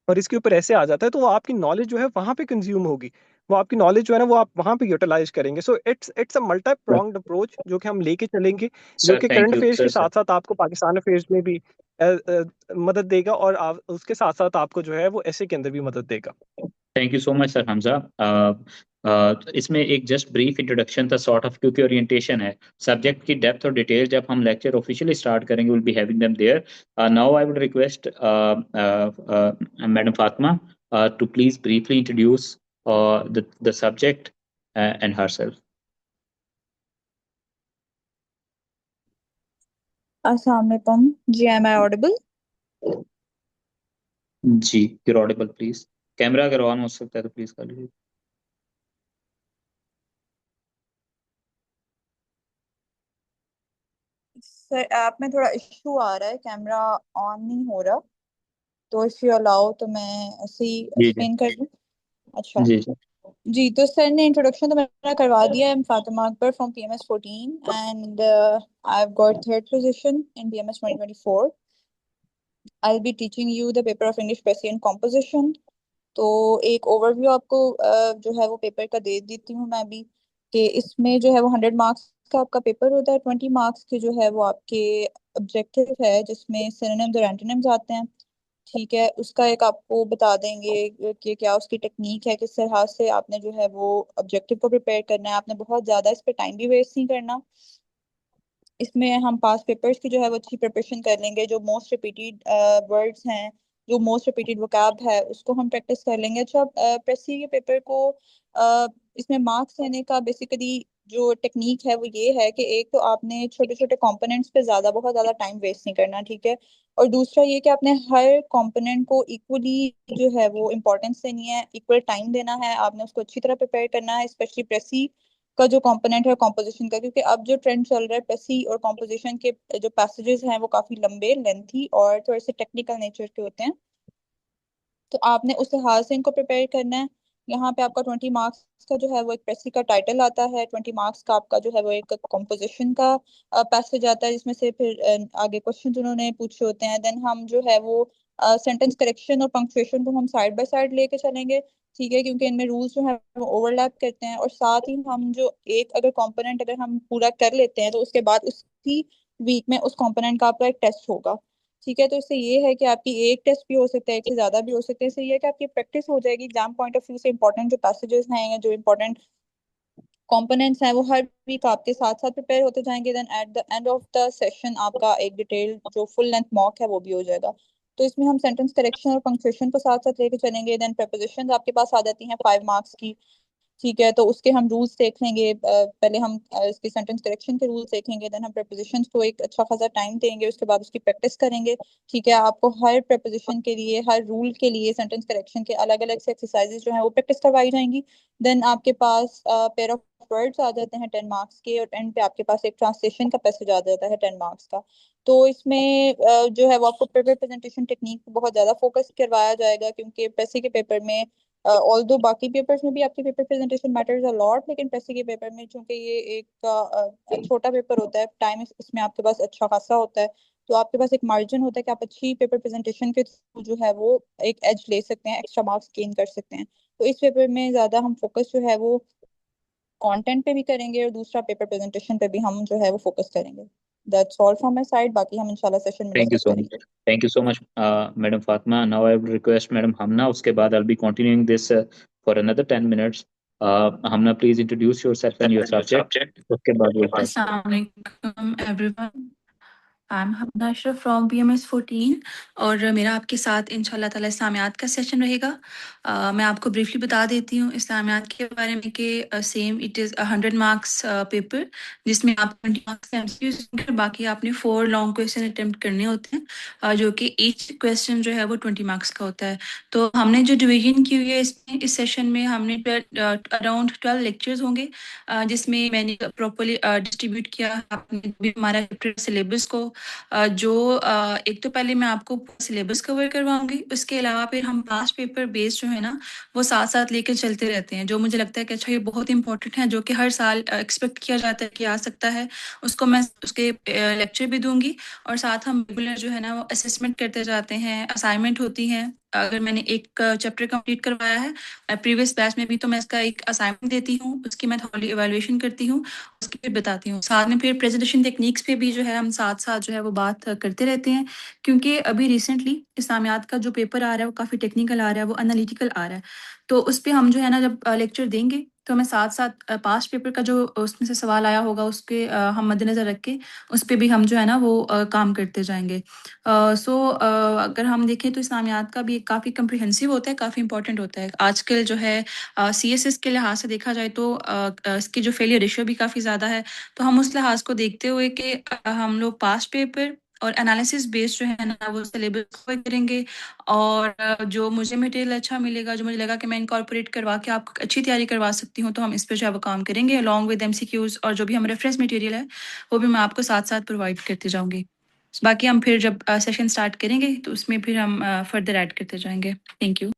C: और इसके ऊपर ऐसे आ जाता है, तो वो आपकी नॉलेज जो है वहां पे कंज्यूम होगी, वो आपकी नॉलेज जो है ना वो आप वहां पे यूटिलाइज करेंगे। So it's a multi pronged approach जो कि हम लेके चलेंगे, जो
A: सर
C: कि
A: थैंक
C: करंट
A: यू
C: अफेयर्स के
A: सर।
C: साथ साथ आपको पाकिस्तान अफेयर्स में भी मदद देगा, और उसके साथ साथ आपको जो है वो ऐसे के अंदर भी मदद देगा।
A: Thank you so much sir Hamza. इसमें एक जस्ट ब्रीफ इंट्रोडक्शन था सॉर्ट ऑफ, क्योंकि ओरिएंटेशन है। सब्जेक्ट की डेप्थ और डिटेल जब हम लेक्चर ऑफिशियली स्टार्ट करेंगे will be having them there. Now I would request madam Fatima to please briefly introduce the subject and herself.
D: Assalamu alaikum. जी, am I audible?
A: जी, you're audible please. कैमरा अगर ऑन हो सकता है तो प्लीज कर लीजिए।
D: सर ऐप में थोड़ा इशू आ रहा है, कैमरा ऑन नहीं हो रहा, तो इफ यू अलाउ तो मैं ऐसे ही
A: जी जी
D: एक्सप्लेन कर दूं। अच्छा
A: जी जी
D: जी, तो सर ने इंट्रोडक्शन तो मेरा करवा दिया। I am Fatima Akbar from PMS 14 and I have got third position in PMS 2024। I will be teaching you the paper of English precis and composition. तो एक ओवरव्यू आपको जो है वो पेपर का दे देती हूँ मैं अभी, कि इसमें जो है वो 100 मार्क्स का आपका पेपर होता है। 20 मार्क्स के जो है वो आपके ऑब्जेक्टिव है, जिसमें सिनोनिम्स और एंटोनिम्स आते हैं। ठीक है, उसका एक आपको बता देंगे कि क्या उसकी टेक्निक है, किस तरह से आपने जो है वो ऑब्जेक्टिव को प्रिपेयर करना है। आपने बहुत ज्यादा इस पे टाइम भी वेस्ट नहीं करना। इसमें हम पास पेपर्स की जो है वो अच्छी प्रिपरेशन कर लेंगे। जो मोस्ट रिपीटेड वर्ड्स हैं, जो मोस्ट रिपीटेड वोकैब है, उसको हम प्रैक्टिस कर लेंगे। अच्छा, प्रेसी के पेपर को इसमें मार्क्स लेने का बेसिकली जो टेक्निक है वो ये है कि एक तो आपने छोटे छोटे कंपोनेंट्स पे बहुत ज्यादा टाइम वेस्ट नहीं करना, ठीक है। और दूसरा ये कि आपने हर कंपोनेंट को इक्वली जो है वो इम्पोर्टेंस देनी है, इक्वल टाइम देना है, आपने उसको अच्छी तरह प्रिपेयर करना है, स्पेशली प्रेसी का जो कंपोनेंट है कॉम्पोजिशन का। क्योंकि अब जो ट्रेंड चल रहा है पेसी और कॉम्पोजिशन के जो पैसेजेस हैं वो काफी लंबे, लेंथी और थोड़े से टेक्निकल नेचर के होते हैं। तो आपने उस लिहाज से इनको प्रिपेयर करना है। यहाँ पे आपका 20 मार्क्स का जो है वो एक प्रेसी का टाइटल आता है, 20 मार्क्स का आपका जो है वो एक कॉम्पोजिशन का पैसेज आता है, जिसमें से फिर आगे क्वेश्चन उन्होंने पूछे होते हैं। देन हम जो है वो सेंटेंस करेक्शन और पंक्चुएशन को हम साइड बाय साइड लेके चलेंगे, ठीक है, क्योंकि इनमें रूल्स जो है वो ओवरलैप करते हैं। और साथ ही हम जो एक अगर कंपोनेंट अगर हम पूरा कर लेते हैं तो उसके बाद उसी वीक में उस कंपोनेंट का आपका एक टेस्ट होगा, ठीक है। तो इससे ये है कि आपकी एक टेस्ट भी हो सकता है, एक से ज्यादा भी हो सकते हैं। इससे ये है कि आपकी प्रैक्टिस हो जाएगी एग्जाम पॉइंट ऑफ व्यू से। इंपॉर्टेंट जो पैसेजेस हैं या जो इंपॉर्टेंट कंपोनेंट्स हैं वो हर वीक आपके साथ साथ प्रिपेयर होते जाएंगे। Then at the end of the session आपका एक डिटेल जो फुल लेंथ मॉक है वो भी हो जाएगा। तो इसमें हम सेंटेंस करेक्शन और पंक्चुएशन को साथ साथ लेके चलेंगे। देन प्रपोजिशन आपके पास आ जाती हैं 5 मार्क्स की, ठीक है। तो उसके हम रूल्स देख लेंगे। पहले हम इसके सेंटेंस करेक्शन के रूल्स देखेंगे, देन हम प्रपोजिशंस को एक अच्छा खासा टाइम देंगे, उसके बाद उसकी प्रैक्टिस करेंगे, ठीक है। आपको हर प्रपोजिशन के लिए, हर रूल के लिए, सेंटेंस करेक्शन के अलग अलग से एक्सरसाइजेस जो है वो प्रैक्टिस करवाई जाएंगी। देन आपके पास पेयर ऑफ वर्ड्स आ जाते हैं 10 मार्क्स के, और एंड पे आपके पास एक ट्रांसलेशन का पैसेज आ जाता है 10 मार्क्स का। तो इसमें जो है वो आपको पेपर प्रेजेंटेशन टेक्निक पे बहुत ज्यादा फोकस करवाया जाएगा, क्योंकि पैसे के पेपर में ऑल्दो बाकी पेपर्स में भी आपकी paper presentation matters a lot, लेकिन पैसे के पेपर में चूंकि ये एक छोटा पेपर होता है, टाइम इसमें आपके पास अच्छा खासा होता है, तो आपके पास एक मार्जिन होता है कि आप अच्छी पेपर प्रेजेंटेशन के थ्रू जो है वो एक एज ले सकते हैं, एक्स्ट्रा मार्क्स गेन कर सकते हैं। तो इस पेपर में ज्यादा हम फोकस जो है वो कंटेंट पे भी करेंगे, और दूसरा पेपर प्रेजेंटेशन पे भी हम जो है वो फोकस करेंगे। That's all from my side, बाकी हम इंशाल्लाह सेशन में
A: थैंक यू
D: डिस्कस
A: सो
D: करेंगे।
A: Much. Thank you so much madam Fatima. Now I would request madam Hamna, उसके बाद I be continuing this for another 10 minutes. Hamna please introduce yourself and your subject, उसके बाद we'll start.
E: Assalamualaikum everyone. I'm Hamna Ashraf from PMS 14 और मेरा आपके साथ इंशाल्लाह ताला इस्लामियात का सेशन रहेगा। मैं आपको ब्रीफली बता देती हूँ इस्लामियात के बारे में कि same it is 100 marks paper जिसमें आप 20 मार्क्स का एमसीक्यूज होंगे, बाकी आपने 4 लॉन्ग क्वेश्चन अटेम्प्ट करने होते हैं, जो कि ईच क्वेश्चन जो है वो 20 मार्क्स का होता है। तो हमने जो डिवीजन की हुई है इसमें इस सेशन में हमने अराउंड 12 लेक्चर्स होंगे, जिसमें मैंने प्रॉपर्ली डिस्ट्रीब्यूट किया आपने भी हमारा सिलेबस को, जो एक तो पहले मैं आपको सिलेबस कवर करवाऊंगी, उसके अलावा फिर हम पास्ट पेपर बेस्ड जो है ना वो साथ साथ लेकर चलते रहते हैं, जो मुझे लगता है कि अच्छा ये बहुत इंपॉर्टेंट है, जो कि हर साल एक्सपेक्ट किया जाता है कि आ सकता है, उसको मैं उसके लेक्चर भी दूंगी और साथ हम रेगुलर जो है ना वो असेसमेंट करते जाते हैं, असाइनमेंट होती हैं। अगर मैंने एक चैप्टर कंप्लीट करवाया है प्रीवियस बैच में भी तो मैं इसका एक असाइनमेंट देती हूँ, उसकी मैं थोड़ी इवैल्यूएशन करती हूँ, उसकी फिर बताती हूँ। साथ में फिर प्रेजेंटेशन टेक्निक्स पे भी जो है हम साथ साथ जो है वो बात करते रहते हैं, क्योंकि अभी रिसेंटली इस्लामियात का जो पेपर आ रहा है वो काफ़ी टेक्निकल आ रहा है, वो एनालिटिकल आ रहा है। तो उस पे हम जो है ना जब लेक्चर देंगे तो हमें साथ साथ पास्ट पेपर का जो उसमें से सवाल आया होगा उसके हम मद्देनज़र रख के उस पे भी हम जो है ना वो काम करते जाएंगे। सो अगर हम देखें तो इस्लामियात का भी काफ़ी कम्प्रिहेंसिव होता है, काफ़ी इंपॉर्टेंट होता है। आजकल जो है CSS के लिहाज से देखा जाए तो इसकी जो फेलियर रेशियो भी काफ़ी ज़्यादा है। तो हम उस लिहाज को देखते हुए कि हम लोग पास्ट पेपर और एनालिसिस बेस्ड जो है ना वो सिलेबस कवर करेंगे, और जो मुझे मटेरियल अच्छा मिलेगा, जो मुझे लगा कि मैं इनकॉर्पोरेट करवा के आपको अच्छी तैयारी करवा सकती हूँ, तो हम इस पे जो है वो काम करेंगे अलॉन्ग विद MCQs, और जो भी हम रेफरेंस मटेरियल है वो भी मैं आपको साथ साथ प्रोवाइड करते जाऊंगी। बाकी हम फिर जब सेशन स्टार्ट करेंगे तो उसमें फिर हम फर्दर ऐड करते जाएंगे। Thank you.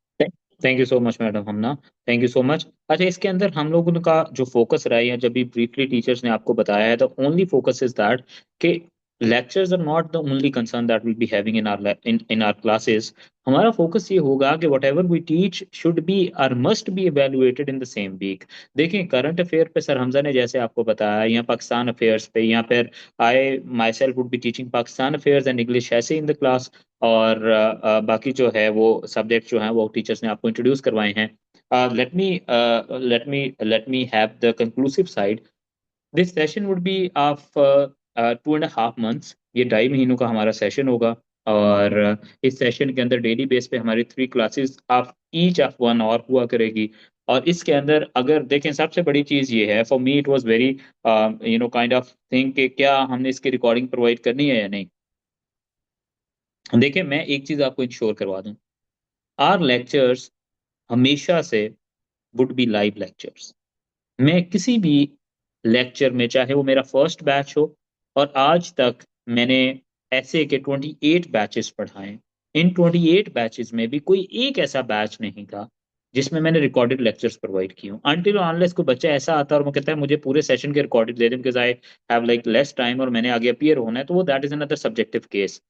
A: Thank you so much madam Hamna, thank you so much. अच्छा, इसके अंदर हम लोगों का जो फोकस रहा है या जब भी ब्रीफली टीचर्स ने आपको बताया है, the only focus is that कि lectures are not the only concern that we'll be having in our in our classes. हमारा फोकस ये होगा कि whatever we teach should be or must be evaluated in the same week. देखिए करंट अफेयर पे सर हमजा ने जैसे आपको बताया, या पाकिस्तान अफेयर्स पे, या फिर I myself would be teaching Pakistan affairs and English essay in the class, और बाकी जो है वो सब्जेक्ट जो हैं वो टीचर्स ने आपको इंट्रोड्यूस करवाए हैं। let me have the conclusive side. This session would be of 2.5 months, ये 2.5 महीनों का हमारा सेशन होगा, और इस सेशन के अंदर डेली बेस पे हमारी 3 classes of each of 1 hour हुआ करेगी। और इसके अंदर अगर देखें, सबसे बड़ी चीज़ ये है, for me it was very kind of thing कि क्या हमने इसकी रिकॉर्डिंग प्रोवाइड करनी है या नहीं। देखिए मैं एक चीज़ आपको इंश्योर करवा दूं, आर लेक्चर्स हमेशा से वुड बी लाइव लेक्चर्स। मैं किसी भी लेक्चर में, चाहे वो मेरा फर्स्ट बैच हो, और आज तक मैंने ऐसे के 28 बैचेस पढ़ाए, इन 28 बैचेस में भी कोई एक ऐसा बैच नहीं था जिसमें मैंने रिकॉर्डेड लेक्चर्स प्रोवाइड किए हों। अनटिल अनलेस कोई बच्चा ऐसा आता है और वो कहता है मुझे पूरे सेशन के रिकॉर्डेड दे दें because I have like less time और मैंने आगे अपीयर होना है, तो वो that is another subjective case.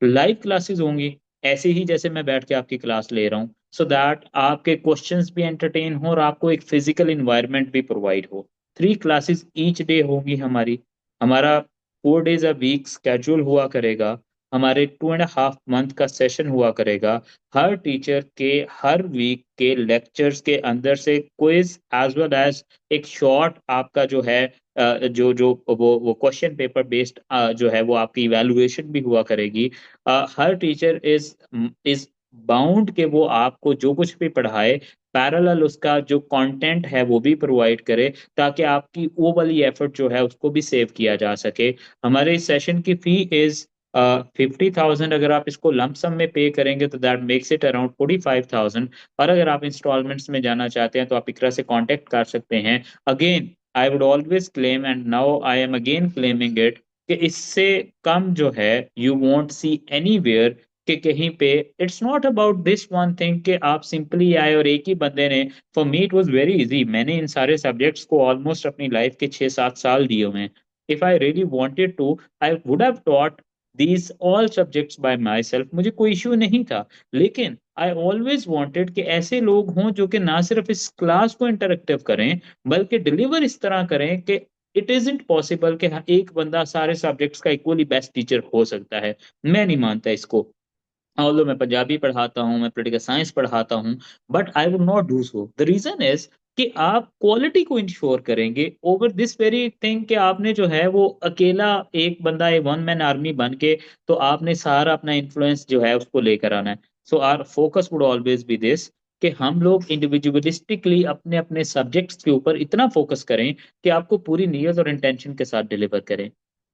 A: Live classes होंगी ऐसे ही जैसे मैं बैठ के आपकी क्लास ले रहा हूँ, सो दैट आपके क्वेश्चंस भी एंटरटेन हो और आपको एक फिजिकल इन्वायरमेंट भी प्रोवाइड हो। 3 क्लासेस ईच डे होगी हमारी, हमारा 4 days a week स्केड्यूल हुआ करेगा, हमारे 2.5 month का सेशन हुआ करेगा। हर टीचर के हर वीक के लेक्चर्स के अंदर से क्विज एज वेल एज एक शॉर्ट आपका जो है जो जो वो क्वेश्चन पेपर बेस्ड जो है वो आपकी इवैल्यूएशन भी हुआ करेगी। हर टीचर इज बाउंड के वो आपको जो कुछ भी पढ़ाए पैरेलल उसका जो कंटेंट है वो भी प्रोवाइड करे, ताकि आपकी वो वाली एफर्ट जो है उसको भी सेव किया जा सके। हमारे इस सेशन की फी इज 50,000। अगर आप इसको लमसम में पे करेंगे तो दैट मेक्स इट अराउंड 45,000, और अगर आप इंस्टॉलमेंट्स में जाना चाहते हैं तो आप इकरा से कांटेक्ट कर सकते हैं। Again I would always claim and now I am again claiming it कि इससे कम जो है यू वोंट सी एनीवेयर, कि कहीं पे it's not about this one thing कि आप सिंपली आए और एक ही बंदे ने, for me it was very easy, मैंने इन सारे सब्जेक्ट्स को ऑलमोस्ट अपनी लाइफ के 6-7 साल दिए हुए हैं। If I really wanted to I would have taught these all subjects by myself, मुझे कोई इश्यू नहीं था। लेकिन आई ऑलवेज वांटेड कि ऐसे लोग हों जो कि ना सिर्फ इस क्लास को इंटरेक्टिव करें बल्कि डिलीवर इस तरह करें कि इट इज इंट पॉसिबल कि एक बंदा सारे सब्जेक्ट्स का इक्वली बेस्ट टीचर हो सकता है। मैं नहीं मानता इसको। ऑल्दो मैं पंजाबी पढ़ाता हूँ, मैं पॉलिटिकल साइंस पढ़ाता हूँ, but I would not do so. The reason is कि आप क्वालिटी को इंश्योर करेंगे ओवर दिस वेरी थिंग कि आपने जो है वो अकेला एक बंदा एक वन मैन आर्मी बन के तो आपने सारा अपना इन्फ्लुएंस जो है उसको लेकर आना है। So our focus would always be this कि हम लोग इंडिविजुअलिस्टिकली अपने अपने सब्जेक्ट्स के ऊपर इतना फोकस करें कि आपको पूरी नीयत और इंटेंशन के साथ डिलीवर करें।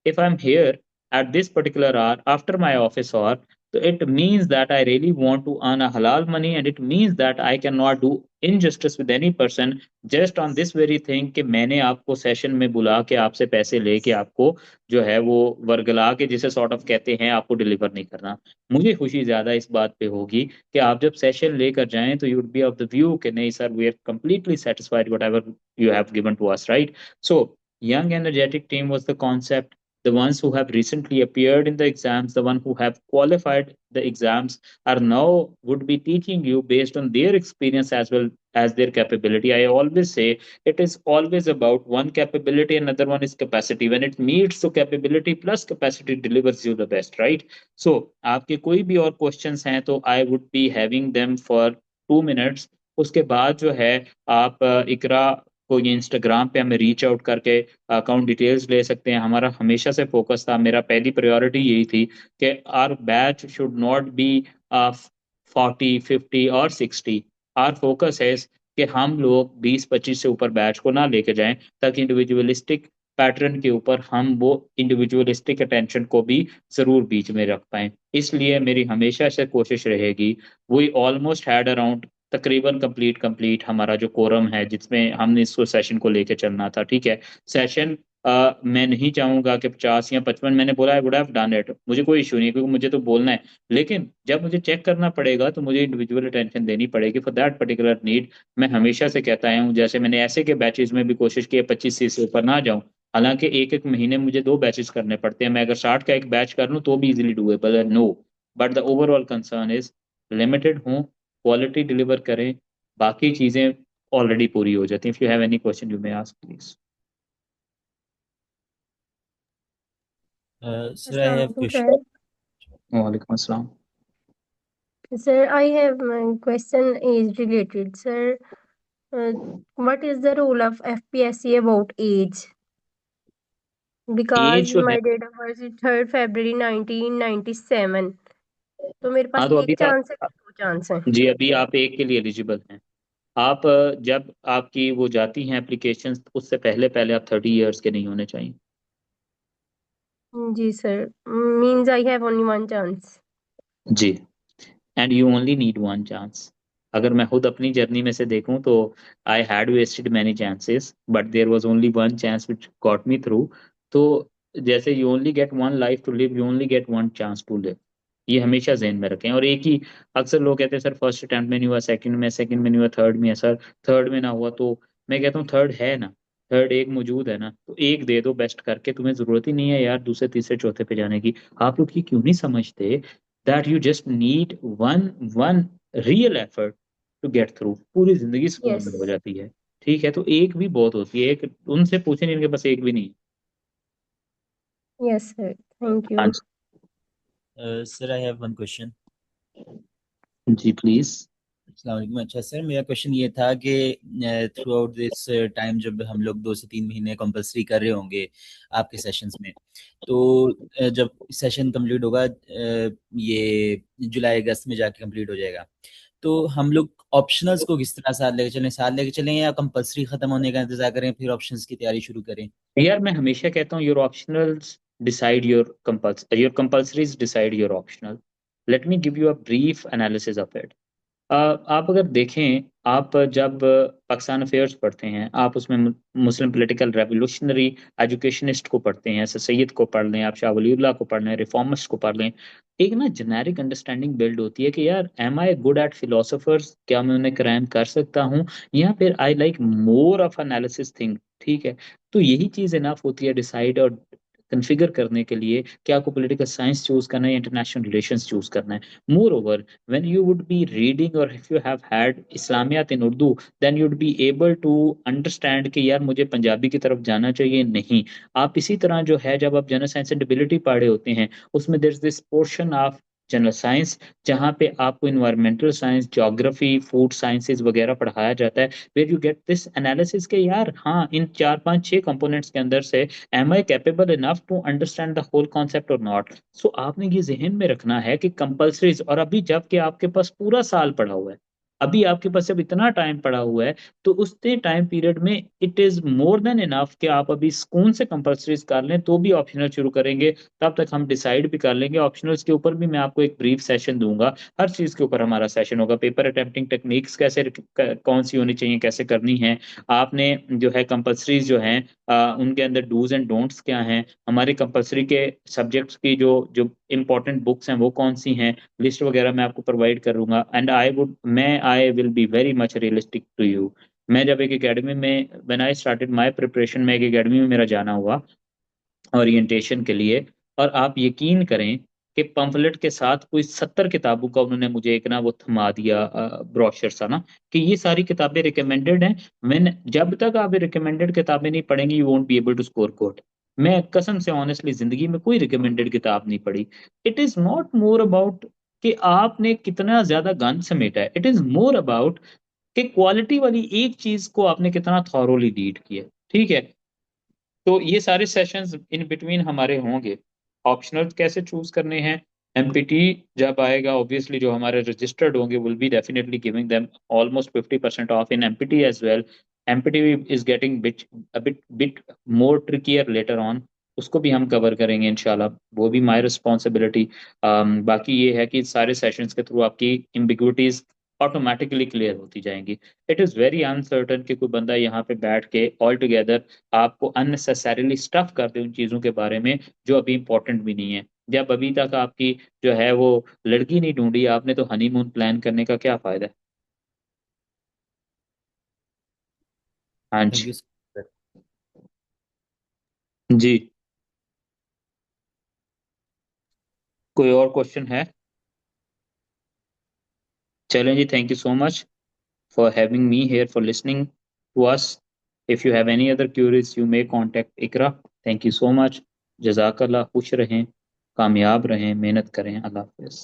A: If I am here at this particular hour after my office hour, so it means that I really want to earn a halal money, and it means that I cannot do injustice with any person just on this very thing कि मैंने आपको सेशन में बुला के आपसे पैसे लेके आपको जो है वो वर्गला के जिसे सॉर्ट ऑफ कहते हैं आपको डिलीवर नहीं करना। मुझे खुशी ज्यादा इस बात पे होगी कि आप जब सेशन लेकर जाएं तो you would be of the view कि नहीं sir we are completely satisfied whatever you have given to us, right? सो young energetic team was the concept. The ones who have recently appeared in the exams, the one who have qualified the exams, are now would be teaching you based on their experience as well as their capability. I always say it is always about one capability, another one is capacity. When it meets, so capability plus capacity delivers you the best, right? So आपके कोई भी और questions हैं तो I would be having them for 2 minutes. उसके बाद जो है आप इकरा को ये इंस्टाग्राम पे हमें रीच आउट करके अकाउंट डिटेल्स ले सकते हैं। हमारा हमेशा से फोकस था, मेरा पहली प्रायोरिटी यही थी कि our batch should not be 40 50 और 60। आर फोकस है कि हम लोग 20 25 से ऊपर बैच को ना लेके जाएं ताकि इंडिविजुअलिस्टिक पैटर्न के ऊपर हम वो इंडिविजुअलिस्टिक अटेंशन को भी जरूर बीच में रख पाएं। इसलिए मेरी हमेशा से कोशिश रहेगी। वी ऑलमोस्ट हैड अराउंड तकरीबन कंप्लीट हमारा जो कोरम है जिसमें हमने इसको सेशन को लेके चलना था, ठीक है। सेशन मैं नहीं चाहूंगा कि 50 या 55, मैंने बोला आई वुड हैव डन इट, मुझे कोई इशू नहीं क्योंकि मुझे तो बोलना है। लेकिन जब मुझे चेक करना पड़ेगा तो मुझे इंडिविजुअल अटेंशन देनी पड़ेगी फॉर दैट पर्टिकुलर नीड। मैं हमेशा से कहता आया हूँ, जैसे मैंने ऐसे के बैचेज में भी कोशिश की 25 से ऊपर ना जाऊं, हालांकि एक एक महीने मुझे 2 बैचेस करने पड़ते हैं। मैं अगर 60 का एक बैच कर लूँ तो भी इजिली डूएबल है, no. But the overall concern is limited हूँ, क्वालिटी डिलीवर करें, बाकी चीजें ऑलरेडी पूरी हो जाती हैं। If you have any question you may ask please.
F: Sir, I have question.
A: वालेकुम अस्सलाम।
F: Sir, I have my question is related. Sir, what is the role of FPSC about age? Because
A: age जो है,
F: my date of birth is 3rd February 1997. तो मेरे पास
A: हाँ तो
F: एक
A: अभी
F: चांस है, 2 चांस है।
A: जी अभी आप एक के लिए एलिजिबल हैं। आप जब आपकी वो जाती हैं एप्लीकेशन उससे पहले पहले आप 30 ईयर्स के नहीं होने चाहिए।
F: जी sir, means I have only one chance.
A: जी, and you only need one chance. अगर मैं खुद अपनी जर्नी में से देखूं तो I had wasted many chances but there was only one chance which got me through. तो जैसे you only get one life to live, you only get one chance to live, ये हमेशा ज़हन में रखें। और एक ही, अक्सर लोग कहते हैं सर फर्स्ट अटेम्प्ट में नहीं हुआ, सेकंड में नहीं हुआ, थर्ड में है सर, थर्ड में ना हुआ, तो मैं कहता हूँ थर्ड है ना, थर्ड एक मौजूद है ना, तो एक दे दो बेस्ट करके। तुम्हें जरूरत ही नहीं है यार दूसरे तीसरे चौथे पे जाने की। आप लोग ये क्यों नहीं समझते that you just need one one real effort to get through, पूरी जिंदगी सुकून
F: Yes.
A: में हो जाती है। ठीक है, तो एक भी बहुत होती है, एक उनसे पूछे नहीं, इनके पास एक भी नहीं है।
F: Yes sir. Thank
A: हाँ
F: you.
G: Sir, I have one question.
A: जी प्लीज।
G: अस्सलाम वालेकुम। अच्छा सर, मेरा क्वेश्चन ये था कि थ्रू आउट दिस टाइम जब हम लोग 2 से 3 महीने कंपलसरी कर रहे होंगे आपके सेशंस में, तो जब सेशन कंप्लीट होगा, ये जुलाई अगस्त में जाके कंप्लीट हो जाएगा, तो हम लोग ऑप्शनल्स को किस तरह साथ लेके चलें या कंपलसरी खत्म होने का इंतजार करें फिर ऑप्शंस की तैयारी शुरू करें?
A: यार मैं हमेशा कहता हूँ your optionals decide your compulsories decide your optional. Let me give you a brief analysis of it. आप अगर देखें, आप जब पाकिस्तान अफेयर्स पढ़ते हैं, आप उसमें मुस्लिम पॉलिटिकल रेवोल्यूशनरी एजुकेशनिस्ट को पढ़ते हैं, सर सैयद को पढ़ लें, आप शाह वलीउल्लाह को पढ़ लें, रिफॉर्मिस्ट को पढ़ लें, एक ना जेनेरिक अंडरस्टैंडिंग बिल्ड होती है कि यार am I good at philosophers, क्या मैं उन्हें क्रैम कर सकता हूँ, या फिर I like more of analysis thing. ठीक है, तो यही चीज इनफ होती है डिसाइड और कन्फिगर करने के लिए कि आपको पॉलिटिकल साइंस चूज करना है या इंटरनेशनल रिलेशंस चूज करना है। More over when you would be reading or if you have had Islamiyat in Urdu, then you'd be able to understand कि यार मुझे पंजाबी की तरफ जाना चाहिए। नहीं, आप इसी तरह जो है जब आप जनरल साइंस एंड एबिलिटी पढ़े होते हैं उसमें there's this portion of general science, जहाँ पे आपको environmental science, geography, food sciences वगैरह पढ़ाया जाता है, where you get this analysis के यार हाँ इन 4 5 6 कंपोनेंट्स के अंदर से am I capable enough to understand the whole concept और नॉट। सो आपने ये जहन में रखना है कि कंपल्सरीज, और अभी जबकि आपके पास पूरा साल पड़ा हुआ है, अभी आपके पास जब इतना टाइम पड़ा हुआ है, तो उतने टाइम पीरियड में it is more than enough कि आप अभी स्कूल से कंपल्सरीज कर लें, तो भी ऑप्शनल शुरू करेंगे, तब तक हम डिसाइड भी कर लेंगे। ऑप्शनल्स के ऊपर भी मैं आपको एक ब्रीफ सेशन दूंगा, हर चीज के ऊपर हमारा सेशन होगा। पेपर अटेम्प्टिंग टेक्निक्स कैसे कौन सी होनी चाहिए, कैसे करनी है, आपने जो है कंपल्सरीज जो हैं उनके अंदर डूज एंड डोंट्स क्या हैं, हमारे कंपल्सरी के सब्जेक्ट्स की जो जो इंपॉर्टेंट बुक्स हैं वो कौन सी हैं, लिस्ट वगैरह मैं आपको प्रोवाइड करूंगा। And I will be very much realistic to you. मैं जब एक एकेडमी में when I started my preparation में, एक एकेडमी में मेरा जाना हुआ ओरिएंटेशन के लिए, और आप यकीन करें कि पंफलेट के साथ कोई 70 किताबों का उन्होंने मुझे एक ना वो थमा दिया ब्रोशर सा ना, कि ये सारी किताबें रिकमेंडेड हैं। मैंने जब तक आप रिकमेंडेड किताबें नहीं पढ़ेंगी you won't be able to score code. मैं कसम से ऑनेस्टली जिंदगी में कोई रिकमेंडेड किताब नहीं पढ़ी। It is not more about कि आपने कितना ज्यादा गन समेटा है, इट इज मोर अबाउट कि क्वालिटी वाली एक चीज को आपने कितना थॉरोली रीड किया। ठीक है, तो ये सारे सेशंस इन बिटवीन हमारे होंगे। ऑप्शनल कैसे चूज करने हैं, एमपीटी जब आएगा ऑब्वियसली जो हमारे रजिस्टर्ड होंगे will be definitely giving them almost 50% off in MPT as well. MPT is getting bit more trickier later on, उसको भी हम कवर करेंगे इंशाल्लाह, वो भी माय रिस्पॉन्सिबिलिटी। बाकी ये है कि सारे सेशंस के थ्रू आपकी एम्बिग्विटीज ऑटोमेटिकली क्लियर होती जाएंगी। इट इज़ वेरी अनसर्टन कि कोई बंदा यहाँ पे बैठ के ऑल टुगेदर आपको अननेसेसरीली स्टफ कर दे उन चीज़ों के बारे में जो अभी इंपॉर्टेंट भी नहीं है। जब अभी तक आपकी जो है वो लड़की नहीं ढूंढी आपने, तो हनीमून प्लान करने का क्या फायदा है। हाँ
G: थैंक
A: जी।
G: You sir.
A: जी, कोई और क्वेश्चन है? चलें जी, thank you so much for having me here, for listening to us. If you have any other queries, you may contact Ikra. Thank you so much. जज़ाकल्लाह, खुश रहें, कामयाब रहें, मेहनत करें। अल्लाह हाफ़िज़।